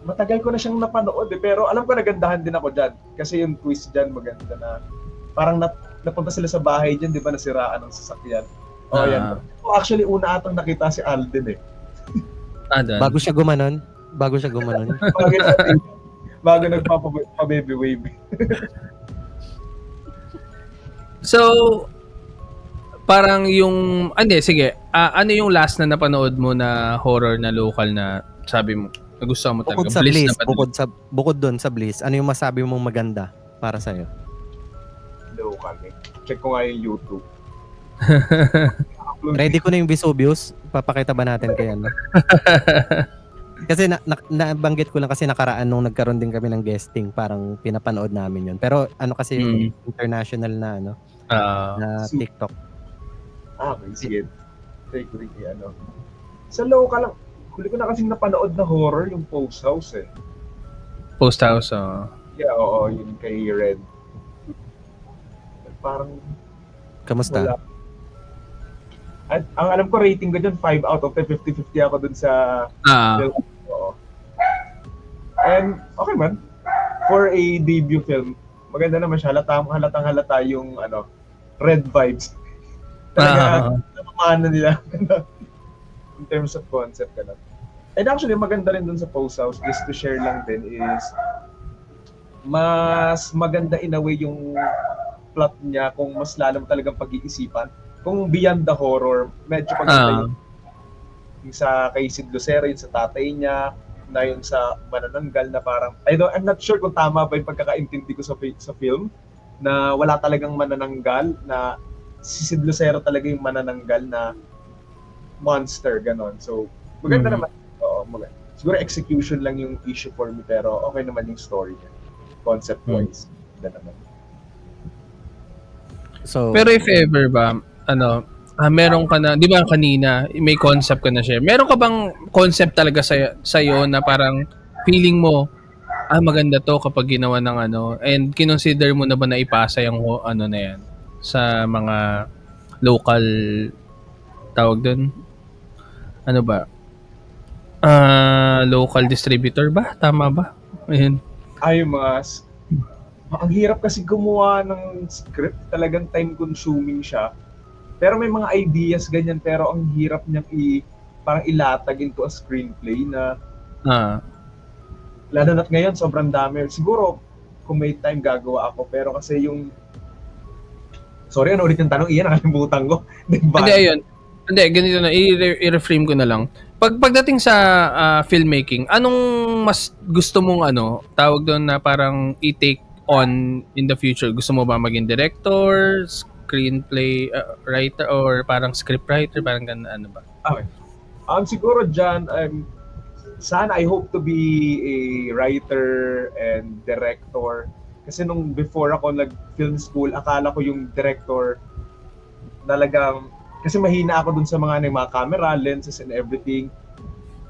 Matagal ko na siyang napanood pero alam ko nagandahan din ako dyan. Kasi yung twist dyan maganda na parang napunta sila sa bahay dyan, di ba, nasiraan ng sasakyan. Yan. Actually, una atang nakita si Alden eh. Bago siya gumanon? Bago nagpa-baby wave. So, parang yung, sige, ano yung last na napanood mo na horror na local na sabi mo, nagustuhan mo talaga? Bukod sa Bliss, bukod doon sa Bliss, ano yung masabi mong maganda para sa'yo? Local eh. Check ko nga yung YouTube. Ready ko na yung Vesuvius. Papakita ba natin kaya no? Kasi nabanggit ko lang kasi nakaraan nung nagkaroon din kami ng guesting, parang pinapanood namin yun. Pero kasi international na na TikTok. Okay, sige. Take rin sa local lang, huli ko na kasing napanood na horror yung Post House eh. Post House, Yeah, oo, yun kay Red. Parang kamusta? Wala. At ang alam ko rating ko dyan 5 out of 10, 50-50 ako dun sa film. And okay man, for a debut film, maganda naman siya. Halatang-halata yung Red vibes. Talaga, namamana nila in terms of concept. And actually, maganda rin dun sa Post House, just to share lang din, is mas maganda in a way yung plot niya kung mas lalo talagang pag-iisipan. Kung beyond the horror, medyo maganda yung sa kay Sid Lucero, yung sa tatay niya, na yung sa manananggal na parang, I'm not sure kung tama ba yung pagkakaintindi ko sa film, na wala talagang manananggal, na si Sid Lucero talaga yung manananggal na monster, ganon. So, maganda naman. Oo, maganda. Siguro execution lang yung issue for me, pero okay naman yung story niya. Concept-wise. Ganda naman. So, pero if ever ba, meron ka na, di ba kanina, may concept ka na share. Meron ka bang concept talaga sa'yo na parang feeling mo, maganda to kapag ginawa ng and kinonsider mo na ba na ipasa yung na yan sa mga local, tawag dun? Ano ba? Local distributor ba? Tama ba? Ayun. Ang hirap kasi gumawa ng script. Talagang time-consuming siya. Pero may mga ideas ganyan, pero ang hirap niyang parang ilatag into a screenplay na lalo na't ngayon, sobrang dami. Siguro, kung may time, gagawa ako. Pero kasi yung... Sorry, ulit yung tanong? Iyan, nakalimutan ko. Hindi, ayun. Hindi, ganito na. I-reframe ko na lang. Pagdating sa filmmaking, anong mas gusto mong tawag doon na parang i-take on in the future? Gusto mo ba maging director, screenplay writer, or parang script writer? Parang ba? Okay. Siguro dyan, sana I hope to be a writer and director. Kasi nung before ako nag-film school, akala ko yung director talagang, kasi mahina ako dun sa mga camera, lenses and everything.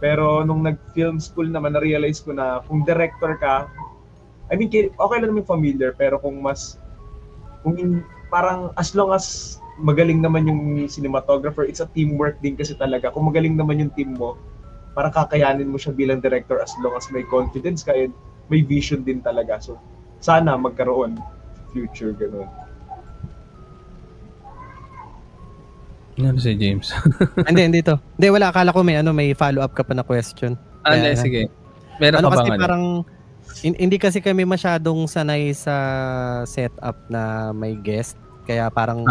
Pero nung nag-film school naman, na-realize ko na kung director ka, I mean, okay lang naman familiar, pero kung parang as long as magaling naman yung cinematographer, it's a teamwork din kasi talaga. Kung magaling naman yung team mo, parang kakayanin mo siya bilang director as long as may confidence ka and may vision din talaga. So, sana magkaroon future ganun. Ano si James? Hindi to. Hindi, wala. Akala ko may follow-up ka pa na question. Hindi, sige. Meron ka kasi bang parang, hindi kasi kami masyadong sanay sa setup na may guest. Kaya parang,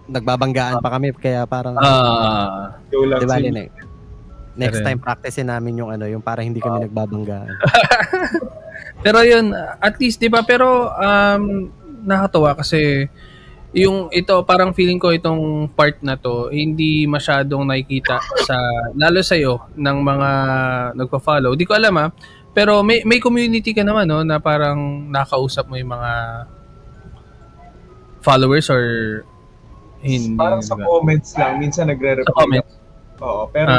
nagbabanggaan pa kami. Kaya parang, diba, next time practicein namin yung yung parang hindi kami nagbabanggaan. Pero yun, at least, di ba? Pero, nakakatawa kasi, yung ito, parang feeling ko itong part na to, hindi masyadong nakikita lalo sa'yo, ng mga nagpa-follow. Di ko alam pero may community ka naman, no, na parang nakausap mo yung mga followers or hindi? Parang sa comments lang, minsan nagre-reply. Sa comments? Oo, pero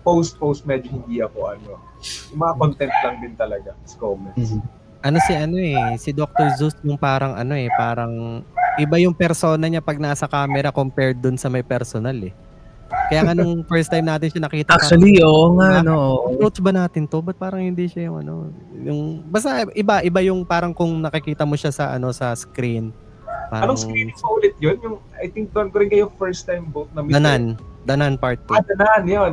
post medyo hindi ako yung mga content lang din talaga sa comments. Si Dr. Zeus yung parang parang iba yung persona niya pag nasa camera compared dun sa may personal Kaya nga nung first time natin siya nakita, actually, no. Approach ba natin to? Ba't parang hindi siya yung basta iba yung parang kung nakikita mo siya sa sa screen. Parang, anong screening pa ulit yun? Yung, I think doon ko rin kayo first time both na Danan part 2. Danan, yun.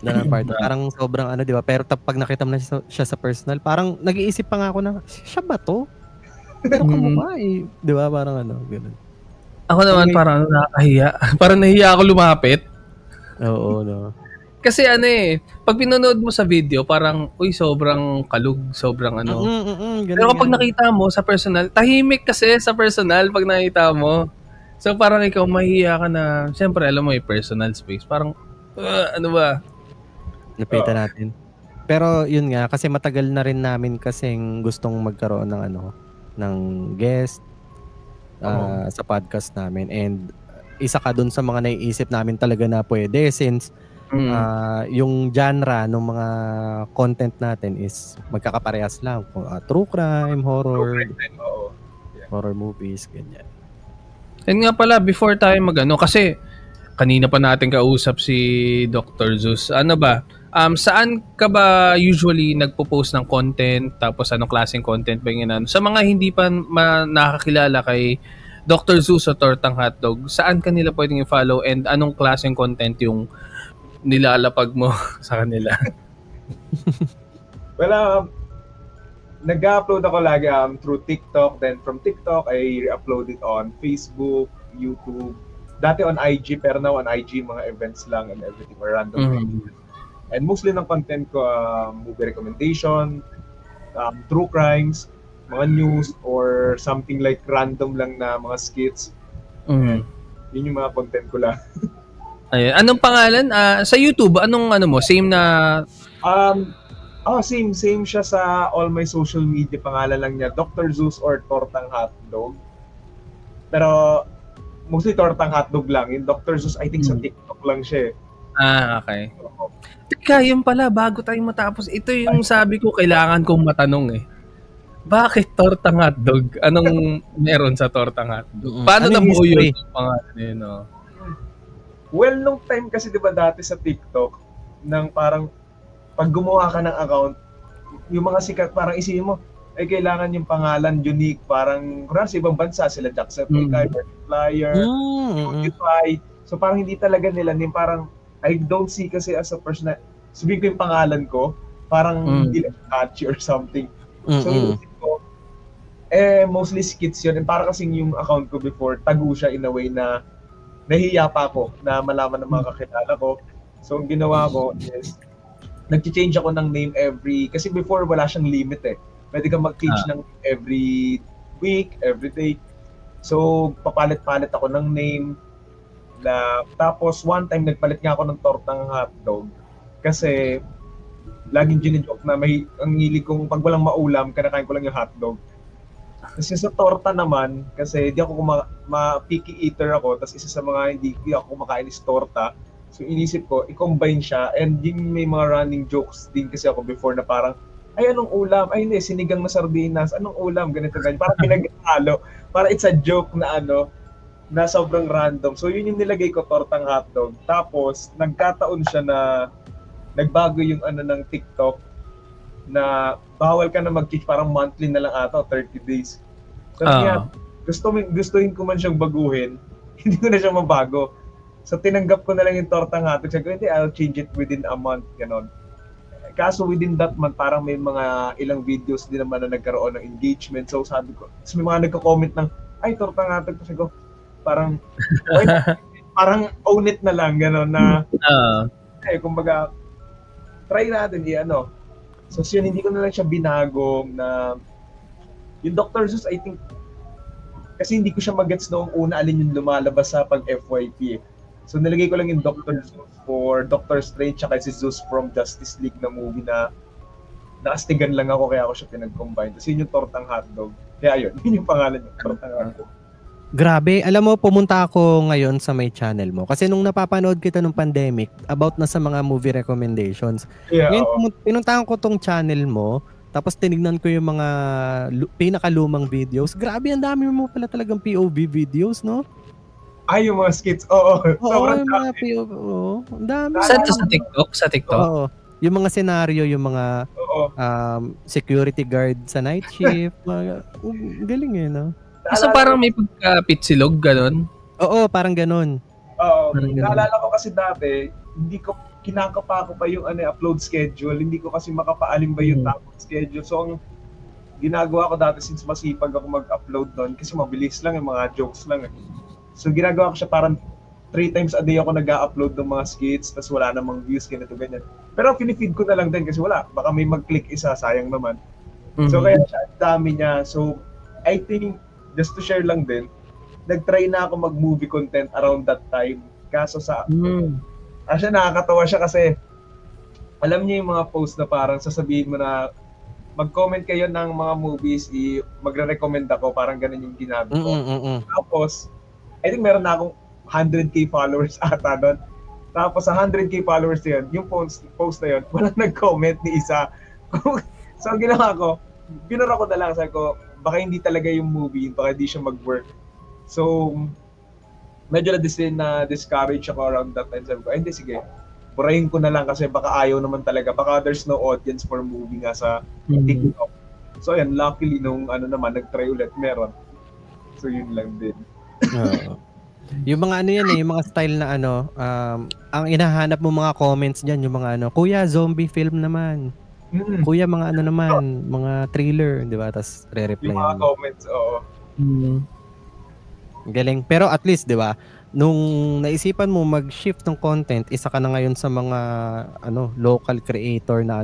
Danan part 2. Parang sobrang di ba? Pero pag nakita mo na siya sa personal, parang nag-iisip pa nga ako na, siya ba to? Pero kamukha di ba? Parang ganun. Ako naman parang nakakahiya. Parang nahiya ako lumapit. Oo, no. Kasi pag pinanood mo sa video, parang, sobrang kalug, sobrang Pero kapag nakita mo sa personal, tahimik kasi sa personal pag nakita mo. So parang ikaw mahihiya ka na, siyempre alam mo personal space. Parang, ano ba? Napitan natin. Pero yun nga, kasi matagal na rin namin kasing gustong magkaroon ng ng guest sa podcast namin. And isa ka dun sa mga naiisip namin talaga na pwede since yung genre ng mga content natin is magkakaparehas lang. True crime, horror, horror movies, ganyan. And nga pala, before tayo kasi kanina pa natin kausap si Dr. Zeus. Ano ba? Saan ka ba usually nagpo-post ng content? Tapos anong klaseng content ba yung Sa mga hindi pa nakakilala kay Dr. Zeus o Tortang Hotdog, saan kanila pwedeng i-follow and anong klaseng content yung nilalapag mo sa kanila? Well, nag-upload ako lagi through TikTok. Then from TikTok, I re-upload it on Facebook, YouTube. Dati on IG, pero now on IG, mga events lang and everything, or random things. And mostly ng content ko, movie recommendation, true crimes, mga news, or something like random lang na mga skits. Yun yung mga content ko lang. Ayun. Anong pangalan? Sa YouTube, anong mo? Same na... Same siya sa all my social media. Pangalan lang niya, Dr. Zeus or Tortang Hotdog. Pero, mostly Tortang Hotdog lang. Yung Dr. Zeus, I think sa TikTok lang siya okay. Teka, yun pala, bago tayo matapos, ito yung sabi ko, kailangan kong matanong Bakit Tortang Hotdog? Anong meron sa Tortang Hotdog? Paano nabuo yun? Pangalan Well, nung time kasi diba dati sa TikTok, nang parang pag gumawa ka ng account, yung mga sikat, parang isipin mo, kailangan yung pangalan unique, parang kurang sa ibang bansa, sila Jacksepticeye, Flyer, Spotify. So parang hindi talaga nila, parang I don't see kasi as a person na sabihin ko yung pangalan ko, parang hindi lang catchy or something. So inisip ko, mostly skits yun. And para kasing yung account ko before, tago siya in a way na nahihiya pa ako na malaman ng mga kakilala ko. So ang ginawa ko is, nag-change ako ng name kasi before wala siyang limit Pwede kang mag-change ng every week, every day. So papalit-palit ako ng name. Tapos one time nagpalit nga ako ng tortang hotdog kasi laging ginijoke na ang hili kong pag walang maulam, kinakain ko lang yung hotdog. Kasi sa torta naman, kasi di ako picky eater ako, tapos isa sa mga hindi ako kumakain is torta. So inisip ko, i-combine siya, and yun may mga running jokes din kasi ako before na parang, ay anong ulam? Ay hindi, sinigang na sardinas. Anong ulam? Ganito ganyan. Parang pinag-halo. Parang it's a joke na na sobrang random. So yun yung nilagay ko, tortang hotdog. Tapos nagkataon siya na nagbago yung ng TikTok na bawal ka na mag-kick, parang monthly na lang ata, 30 days. So gustuhin ko man siyang baguhin, hindi ko na siya mabago. So tinanggap ko na lang yung tortang hotdog. Sabi ko, hindi, I'll change it within a month, ganon. Kaso within that month, parang may mga ilang videos din naman na nagkaroon ng engagement. So sabi ko, may mga nagko-comment ng, ay, tortang hotdog. Sabi ko, parang own it na lang, ganon, na, kumbaga, try natin, So yun, hindi ko na lang siya binago na yung Dr. Zeus, I think, kasi hindi ko siya magets noong una alin yung lumalabas sa pag-FYP. So nilagay ko lang yung Dr. Zeus for Doctor Strange tsaka si Zeus from Justice League na movie na naastigan lang ako kaya ako siya pinag-combine. Tapos yun yung tortang hotdog. Kaya yun yung pangalan niya, tortang hotdog. Grabe, alam mo, pumunta ako ngayon sa may channel mo. Kasi nung napapanood kita nung pandemic, about na sa mga movie recommendations. Yeah, ngayon, pinuntahan ko tong channel mo, tapos tinignan ko yung mga pinakalumang videos. Grabe, ang dami mo pala talagang POV videos, no? Ay, yung mga skits, oo. Sobrang yung mga POV, ang dami. Sa TikTok? Sa TikTok? Oo. Yung mga senaryo, yung mga security guard sa night shift. Galing eh, no? So parang may pagka-pitsilog, gano'n? Oo, parang gano'n. Oo. Naalala ko kasi dati, hindi ko kinakapa ko pa yung upload schedule. Hindi ko kasi makapaalim ba yung upload schedule. So, ang ginagawa ko dati since masipag ako mag-upload doon kasi mabilis lang, yung mga jokes lang. So, ginagawa ko siya parang 3 times a day ako nag-upload ng mga skits tapos wala namang views, ganito, ganyan. Pero pinifeed ko na lang din kasi wala. Baka may mag-click isa, sayang naman. So, kaya siya, dami niya. So, I think, just to share lang din, nag-try na ako mag-movie content around that time. Kaso siya nakakatawa siya kasi alam niyo yung mga post na parang sasabihin mo na mag-comment kayo ng mga movies, magre-recommend ako, parang ganun yung ginagawa ko. Tapos, I think meron na akong 100k followers ata doon. Tapos sa 100k followers na yun, yung post na yun, walang nag-comment ni isa. So, ang ginawa ko, binura ko na lang, sabi ko, baka hindi talaga yung movie, baka hindi siya mag-work. So, medyo na-discourage ako around that time. Sabi ko, hindi, sige, burahin ko na lang kasi baka ayaw naman talaga. Baka there's no audience for movie nga sa TikTok. So, ayan, luckily, nung naman, nag-try ulit, meron. So, yun lang din. Yung mga yung mga style na ang inahanap mo mga comments diyan, yung mga kuya, zombie film naman. Kuya, mga naman, mga thriller, di ba? Tapos re-reply yung mga comments, oo. Galing. Pero at least, di ba, nung naisipan mo mag-shift ng content, isa ka na ngayon sa mga local creator na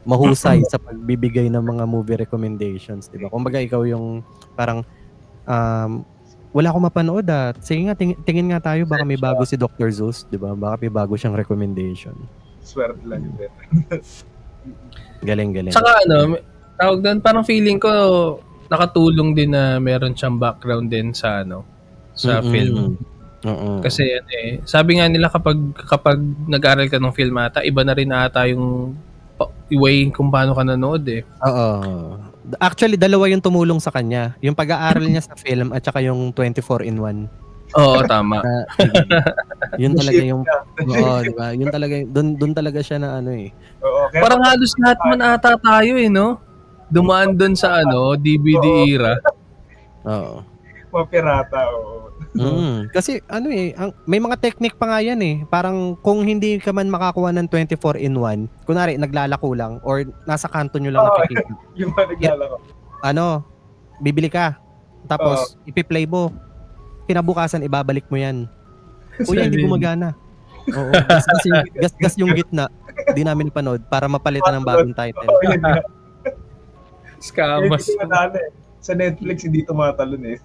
mahusay sa pagbibigay ng mga movie recommendations, di ba? Kumbaga ikaw yung parang wala akong mapanood sige nga, tingin nga tayo, baka may bago si Dr. Zeus, di ba? Baka may bago siyang recommendation. Swerte lang din. Galing. Saka tawag doon, parang feeling ko nakatulong din na meron siyang background din sa sa film. Kasi sabi nga nila kapag nag-aral ka ng film ata, iba na rin ata yung way kung paano ka nanood Oo. Actually, dalawa yung tumulong sa kanya. Yung pag-aaral niya sa film at saka yung 24-in-1. Oo, tama. Yun talaga yung diba? Yun talaga doon talaga siya na Oo, parang halos lahat man ata tayo no? Dumaan doon sa DVD era. Oo. Mga pirata, Kasi may mga technique pa nga yan Parang kung hindi ka man makakuha ng 24-in-1, kunwari naglalako lang or nasa kanto nyo lang nakikita. Yung naglalako. Bibili ka. Tapos ipi-play mo. Kinabukasan ibabalik mo yan. Kuya, hindi gumagana. Oo. Gas yung gitna. Hindi namin panood para mapalitan ng bagong title. Scammers. Sa Netflix hindi tumatalon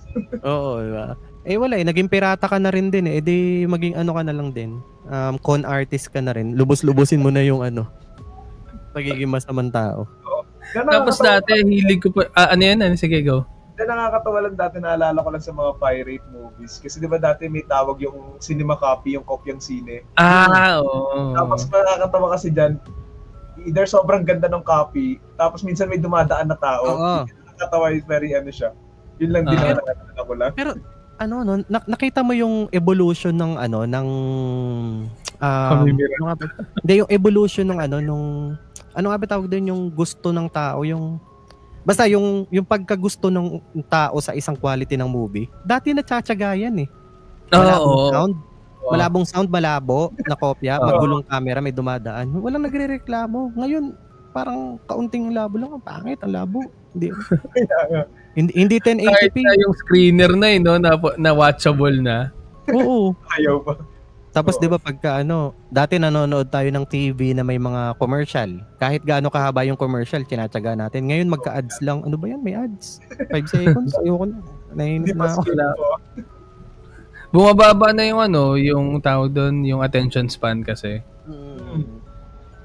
Oo, diba? Eh wala eh, naging pirata ka na rin din eh. Di maging ano ka na lang din. Con artist ka na rin. Lubos-lubosin mo na yung ano. Pagiging masamang tao. Tapos dati, hilig ko pa, ano yan? Sige, go. Nakakatawa lang dati, naalala ko lang sa mga pirate movies. Kasi di ba dati may tawag yung cinema copy, yung kopyang sine. Oo. Tapos nakakatawa kasi dyan, either sobrang ganda ng copy, tapos minsan may dumadaan na tao. Oo. Nakakatawa, very ano siya. Yun lang din ang nakakatawa ko lang. Pero ano no, nakita mo yung evolution ng ano ng hindi yung evolution ng ano nung ano nga ba tawag doon, yung gusto ng tao, yung basta yung pagkagusto ng tao sa isang quality ng movie. Dati natsatsagayan eh. Malabong sound, malabo na kopya, magulong camera, may dumadaan. Walang nagrereklamo. Ngayon parang kaunting labo lang, ang pangit, ang labo. Hindi 1080p. Kahit yung screener na eh, no? Na watchable na. Oo. Ayaw pa. Tapos 'di ba pagka ano, dati nanonood tayo ng TV na may mga commercial. Kahit gaano kahaba yung commercial, tinatsaga natin. Ngayon magka-ads lang. Ano ba 'yan? May ads. 5 seconds. Ayoko na. Nainis na ako. Bumababa na yung ano, yung tawag doon, yung attention span kasi.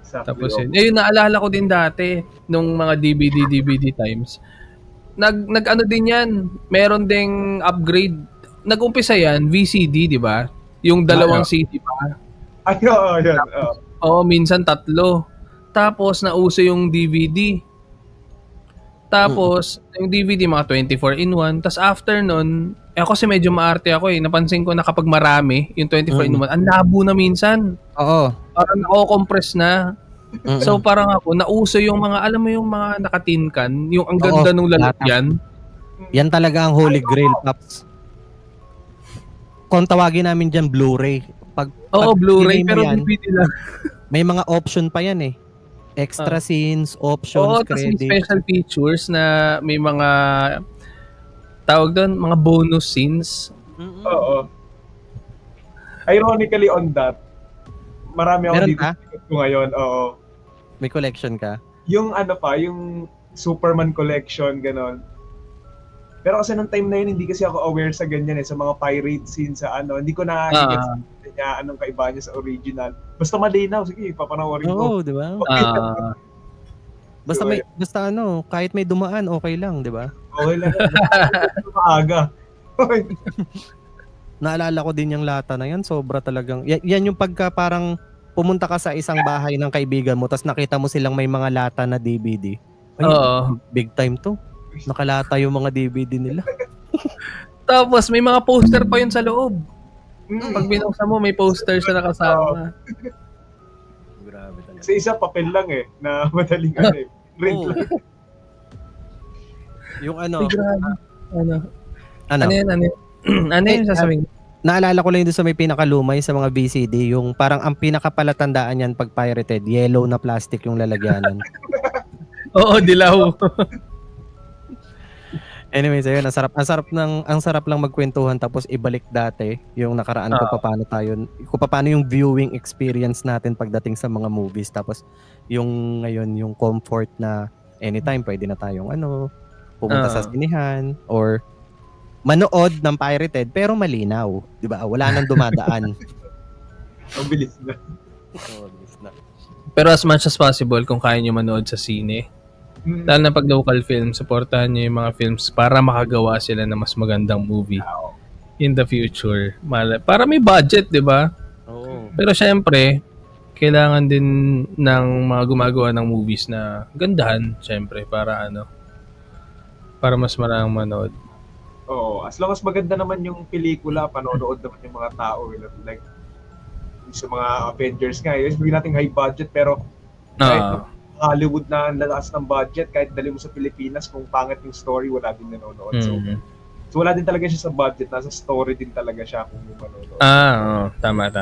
Tapos yun. Eh, naalala ko din dati nung mga DVD times. Nag-ano din 'yan. Meron ding upgrade. Nag-umpisa 'yan VCD, 'di ba? Yung dalawang CD pa. Ayun. Oo, minsan 3. Tapos nauso yung DVD. Tapos yung DVD mga 24-in-1. Tapos after nun, ako kasi medyo maarte ako eh. Napansin ko na kapag marami, yung 24-in-1, ang labo na minsan. Oo. Parang nako-compress na. So parang ako, nauso yung mga, alam mo yung mga nakatinkan, yung ang ganda nung lalagyan. Yan talaga ang holy grail, Paps. Kung tawagin namin dyan, Blu-ray. Pag Blu-ray, pero yan, DVD lang. May mga option pa yan eh. Extra scenes, options, credits. May special features na may mga tawag doon, mga bonus scenes. Oo. Ironically on that, marami ako dito ko ngayon. Oo. May collection ka? Yung ano pa, yung Superman collection, ganon. Pero kasi nung time na yun, hindi kasi ako aware sa ganyan eh, sa mga pirate scenes, sa ano, hindi ko nakikita niya anong kaiba niya sa original. Basta malinaw, sige, papanoorin ko. Oo, di ba? Basta ano, kahit may dumaan, okay lang, di ba? Okay lang. Maaga. Naalala ko din yung lata na yan, sobra talagang, yan yung pagka parang pumunta ka sa isang bahay ng kaibigan mo, tapos nakita mo silang may mga lata na DVD. Big time to. Nakalata yung mga DVD nila. Tapos may mga poster pa yun sa loob. Pag binuksan mo, may poster siya nakasama. Grabe talaga. Kasi isa papel lang eh, na madaling ano eh. Print lang. Yung ano. Ano yung sasabihin? Naalala ko lang doon sa may pinakalumay sa mga VCD, yung parang ang pinakapalatandaan yan pag pirated, yellow na plastic yung lalagyanan. Oo, dilaw. Anyways, ayun, ang sarap lang magkwentuhan tapos ibalik dati yung nakaraan ko paano yung viewing experience natin pagdating sa mga movies, tapos yung ngayon yung comfort na anytime pwede na tayong pumunta sa sinihan or manood ng pirated pero malinaw, 'di ba? Wala nang dumadaan. Ang bilis na. Pero as much as possible kung kaya niyo manood sa sine, lalo na pag local film, supportahan nyo yung mga films para makagawa sila ng mas magandang movie in the future. Para may budget, di ba? Pero syempre, kailangan din ng mga gumagawa ng movies na gandahan, syempre, para mas maraming manood. Oo, as long as maganda naman yung pelikula, panonood naman yung mga tao. Like, sa mga Avengers nga, sabihin natin high budget, pero Hollywood na ang lakas ng budget, kahit dali mo sa Pilipinas, kung pangit yung story, wala din nanonood. So wala din talaga siya sa budget, nasa story din talaga siya kung yung manonood. Tama.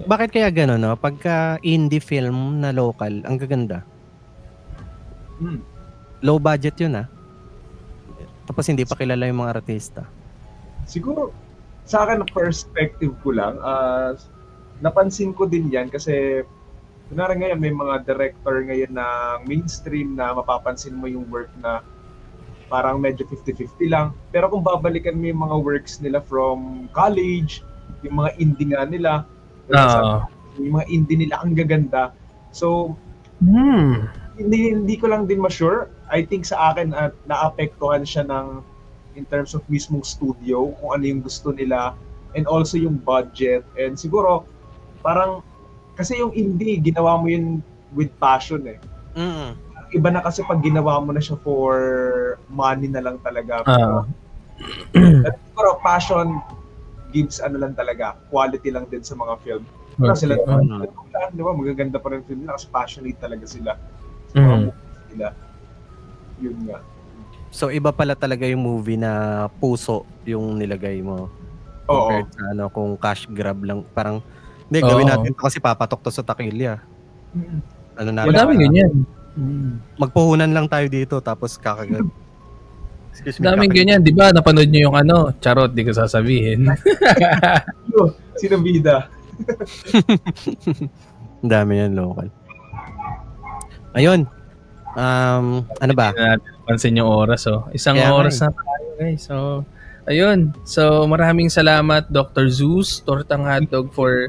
Bakit kaya gano'n, no? Pagka indie film na local, ang gaganda. Low budget yun, Tapos hindi pa kilala yung mga artista. Siguro, sa akin, perspective ko lang, napansin ko din yan kasi kunwari ngayon may mga director ngayon na mainstream na mapapansin mo yung work na parang medyo 50-50 lang. Pero kung babalikan mo yung mga works nila from college, yung mga indie nga nila, yung mga indie nila ang gaganda. So, hindi ko lang din ma-sure. I think sa akin naapektuhan siya in terms of mismong studio, kung ano yung gusto nila, and also yung budget. And siguro, parang, kasi yung indie, ginawa mo yun with passion eh. Iba na kasi pag ginawa mo na siya for money na lang talaga. Pero passion gives lang talaga, quality lang din sa mga film. Kasi sila, di ba, magaganda pa rin film nila kasi passionate talaga sila. Sa mga movies nila. Yun nga. So iba pala talaga yung movie na puso yung nilagay mo. Compared sa kung cash grab lang, parang hindi, gawin natin ito kasi papatok to sa takilya. Madami ganyan. Magpuhunan lang tayo dito tapos kakagat. Daming ganyan, di ba? Napanood nyo yung charot, di ko sasabihin. Sino bida? Ang dami yan, local. Ayun. Ano ba? Pansin yung oras, Isang oras na tayo, guys. So, ayun. So, maraming salamat, Dr. Zeus, Tortang Hotdog, for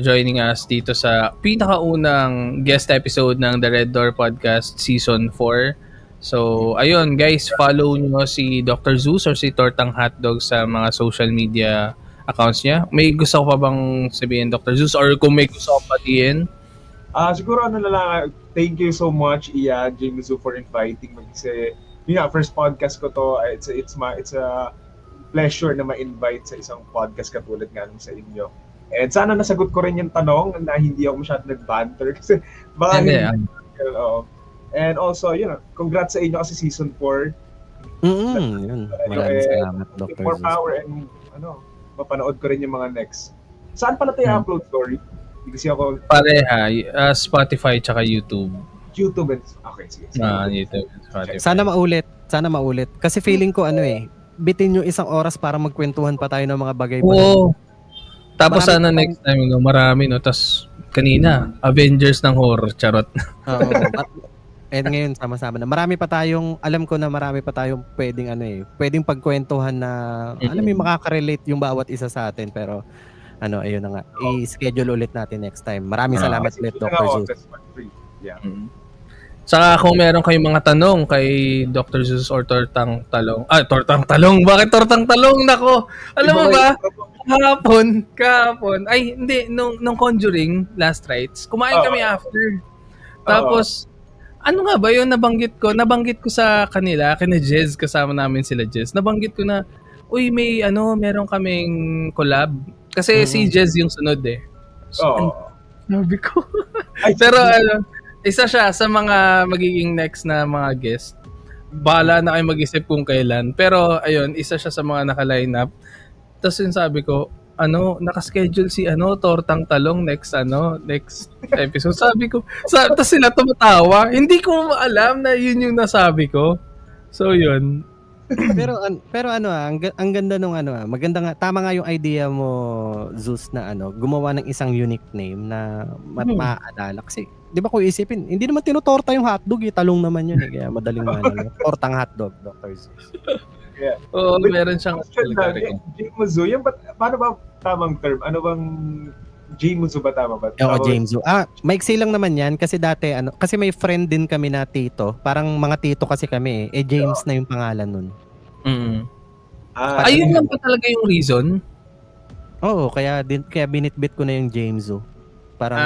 joining us dito sa pinakaunang guest episode ng The Red Door Podcast Season 4. So, ayun guys, follow nyo si Dr. Zeus or si Tortang Hotdog sa mga social media accounts niya. May gusto ko pa bang sabihin, Dr. Zeus? Or kung may gusto ko patiin? Siguro lang, thank you so much, James Zoo, for inviting me. Kasi, first podcast ko to. It's a pleasure na ma-invite sa isang podcast katulad nga nung sa inyo. And sana nasagot ko rin yung tanong na hindi ako masyadong nag-banter kasi baka And also, congrats sa inyo kasi season 4. Yun. Maraming salamat, Dr. More power and mapanood ko rin yung mga next. Saan pala tayo upload, story? Kasi ako pareha, Spotify tsaka YouTube. YouTube and okay, sige. YouTube and Spotify. Sana maulit. Kasi feeling ko bitin yung isang oras para magkwentuhan pa tayo ng mga bagay pa. Tapos sana next time, marami, Tapos kanina, Avengers ng horror, charot. Oo. And ngayon, sama-sama na. Alam ko na marami pa tayong pwedeng pagkwentuhan na, makaka-relate yung bawat isa sa atin. Pero, ayun na nga. I-schedule ulit natin next time. Maraming salamat ulit, Dr. Zeus. Yeah. Saka kung meron kayong mga tanong kay Dr. Zeus or Tortang Talong. Tortang Talong. Bakit Tortang Talong? Nako. Alam mo ba? Kahapon. Ay, hindi. Nung Conjuring, Last Rites, kumain kami after. Tapos, ano nga ba yung nabanggit ko? Nabanggit ko sa kanila, kina Jez, kasama namin sila Jez. Nabanggit ko na, meron kaming collab. Kasi si Jez yung sunod eh. Sabi ko. Pero isa siya sa mga magiging next na mga guest. Bahala na kayo mag-isip kung kailan. Pero ayun, isa siya sa mga naka-line up. Tapos yung sabi ko, naka-schedule si Tortang Talong next episode. Sabi ko, tapos sila tumatawa. Hindi ko alam na yun yung nasabi ko. So yun. pero ang ganda nung maganda nga, tama nga yung idea mo, Zeus, na gumawa ng isang unique name na maaalala. Kasi, di ba kung isipin, hindi naman tinutorta yung hotdog, talong naman yun kaya madaling Tortang Hotdog, Dr. Zeus. Yeah. Meron siyang Jimuzo, paano ba tamang term? Ano bang Jimuzo ba tama ba? Jimuzo. Maiksi lang naman yan kasi dati kasi may friend din kami na tito. Parang mga tito kasi kami James na yung pangalan nun. Ayun lang pa talaga yung reason? Oo, kaya binitbit ko na yung Jameso. Parang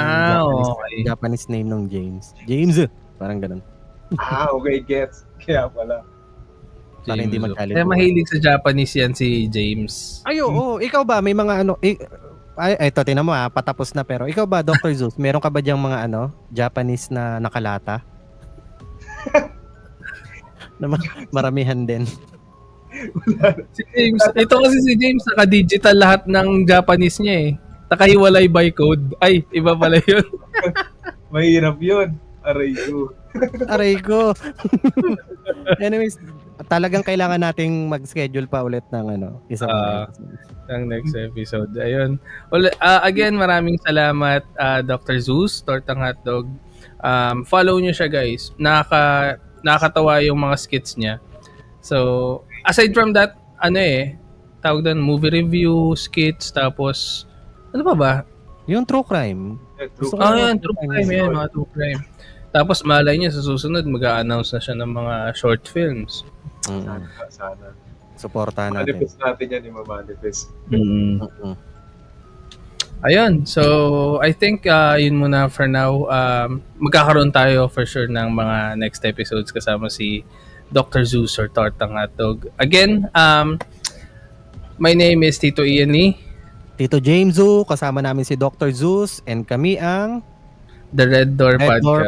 Japanese name ng James. James, parang ganun. Okay, gets. Kaya pala. Para hindi magkalit. Kaya mahilig sa Japanese yan si James. Ikaw ba may mga ito tinan mo patapos na, pero ikaw ba, Dr. Zeus, meron ka ba diyang mga Japanese na nakalata? Na maramihan din. Si James, ito kasi si James naka-digital lahat ng Japanese niya eh. Nakahiwalay by code. Ay, iba pala yun. Mahirap yun. Aray ko. Anyways, talagang kailangan nating mag-schedule pa ulit ng isang next episode. Ayun. Again, maraming salamat Dr. Zeus, Tortang Hotdog. Follow nyo siya, guys. nakakatawa yung mga skits niya. So, aside from that, tawag doon, movie review, skits, tapos, ano pa ba? Yung true crime. Yan, true crime yan, mga true crime. Tapos, malay niya, sa susunod, mag-a-announce na siya ng mga short films. Sana. Supportahan natin. Manifest natin yan, yung manifest. Ayun, so I think yun muna for now. Magkakaroon tayo for sure ng mga next episodes kasama si Dr. Zeus or Tortang Hotdog. Again, my name is Tito Ian Lee. Tito James Zhu, kasama namin si Dr. Zeus, and kami ang The Red Door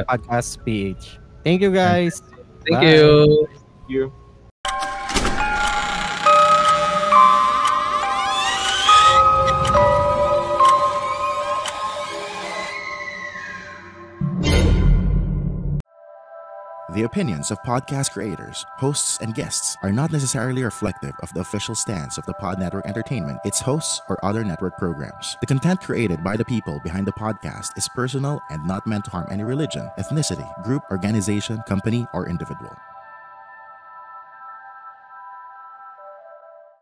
Podcast PH. Thank you guys. Thank you. Thank you. The opinions of podcast creators, hosts, and guests are not necessarily reflective of the official stance of the Pod Network Entertainment, its hosts, or other network programs. The content created by the people behind the podcast is personal and not meant to harm any religion, ethnicity, group, organization, company, or individual.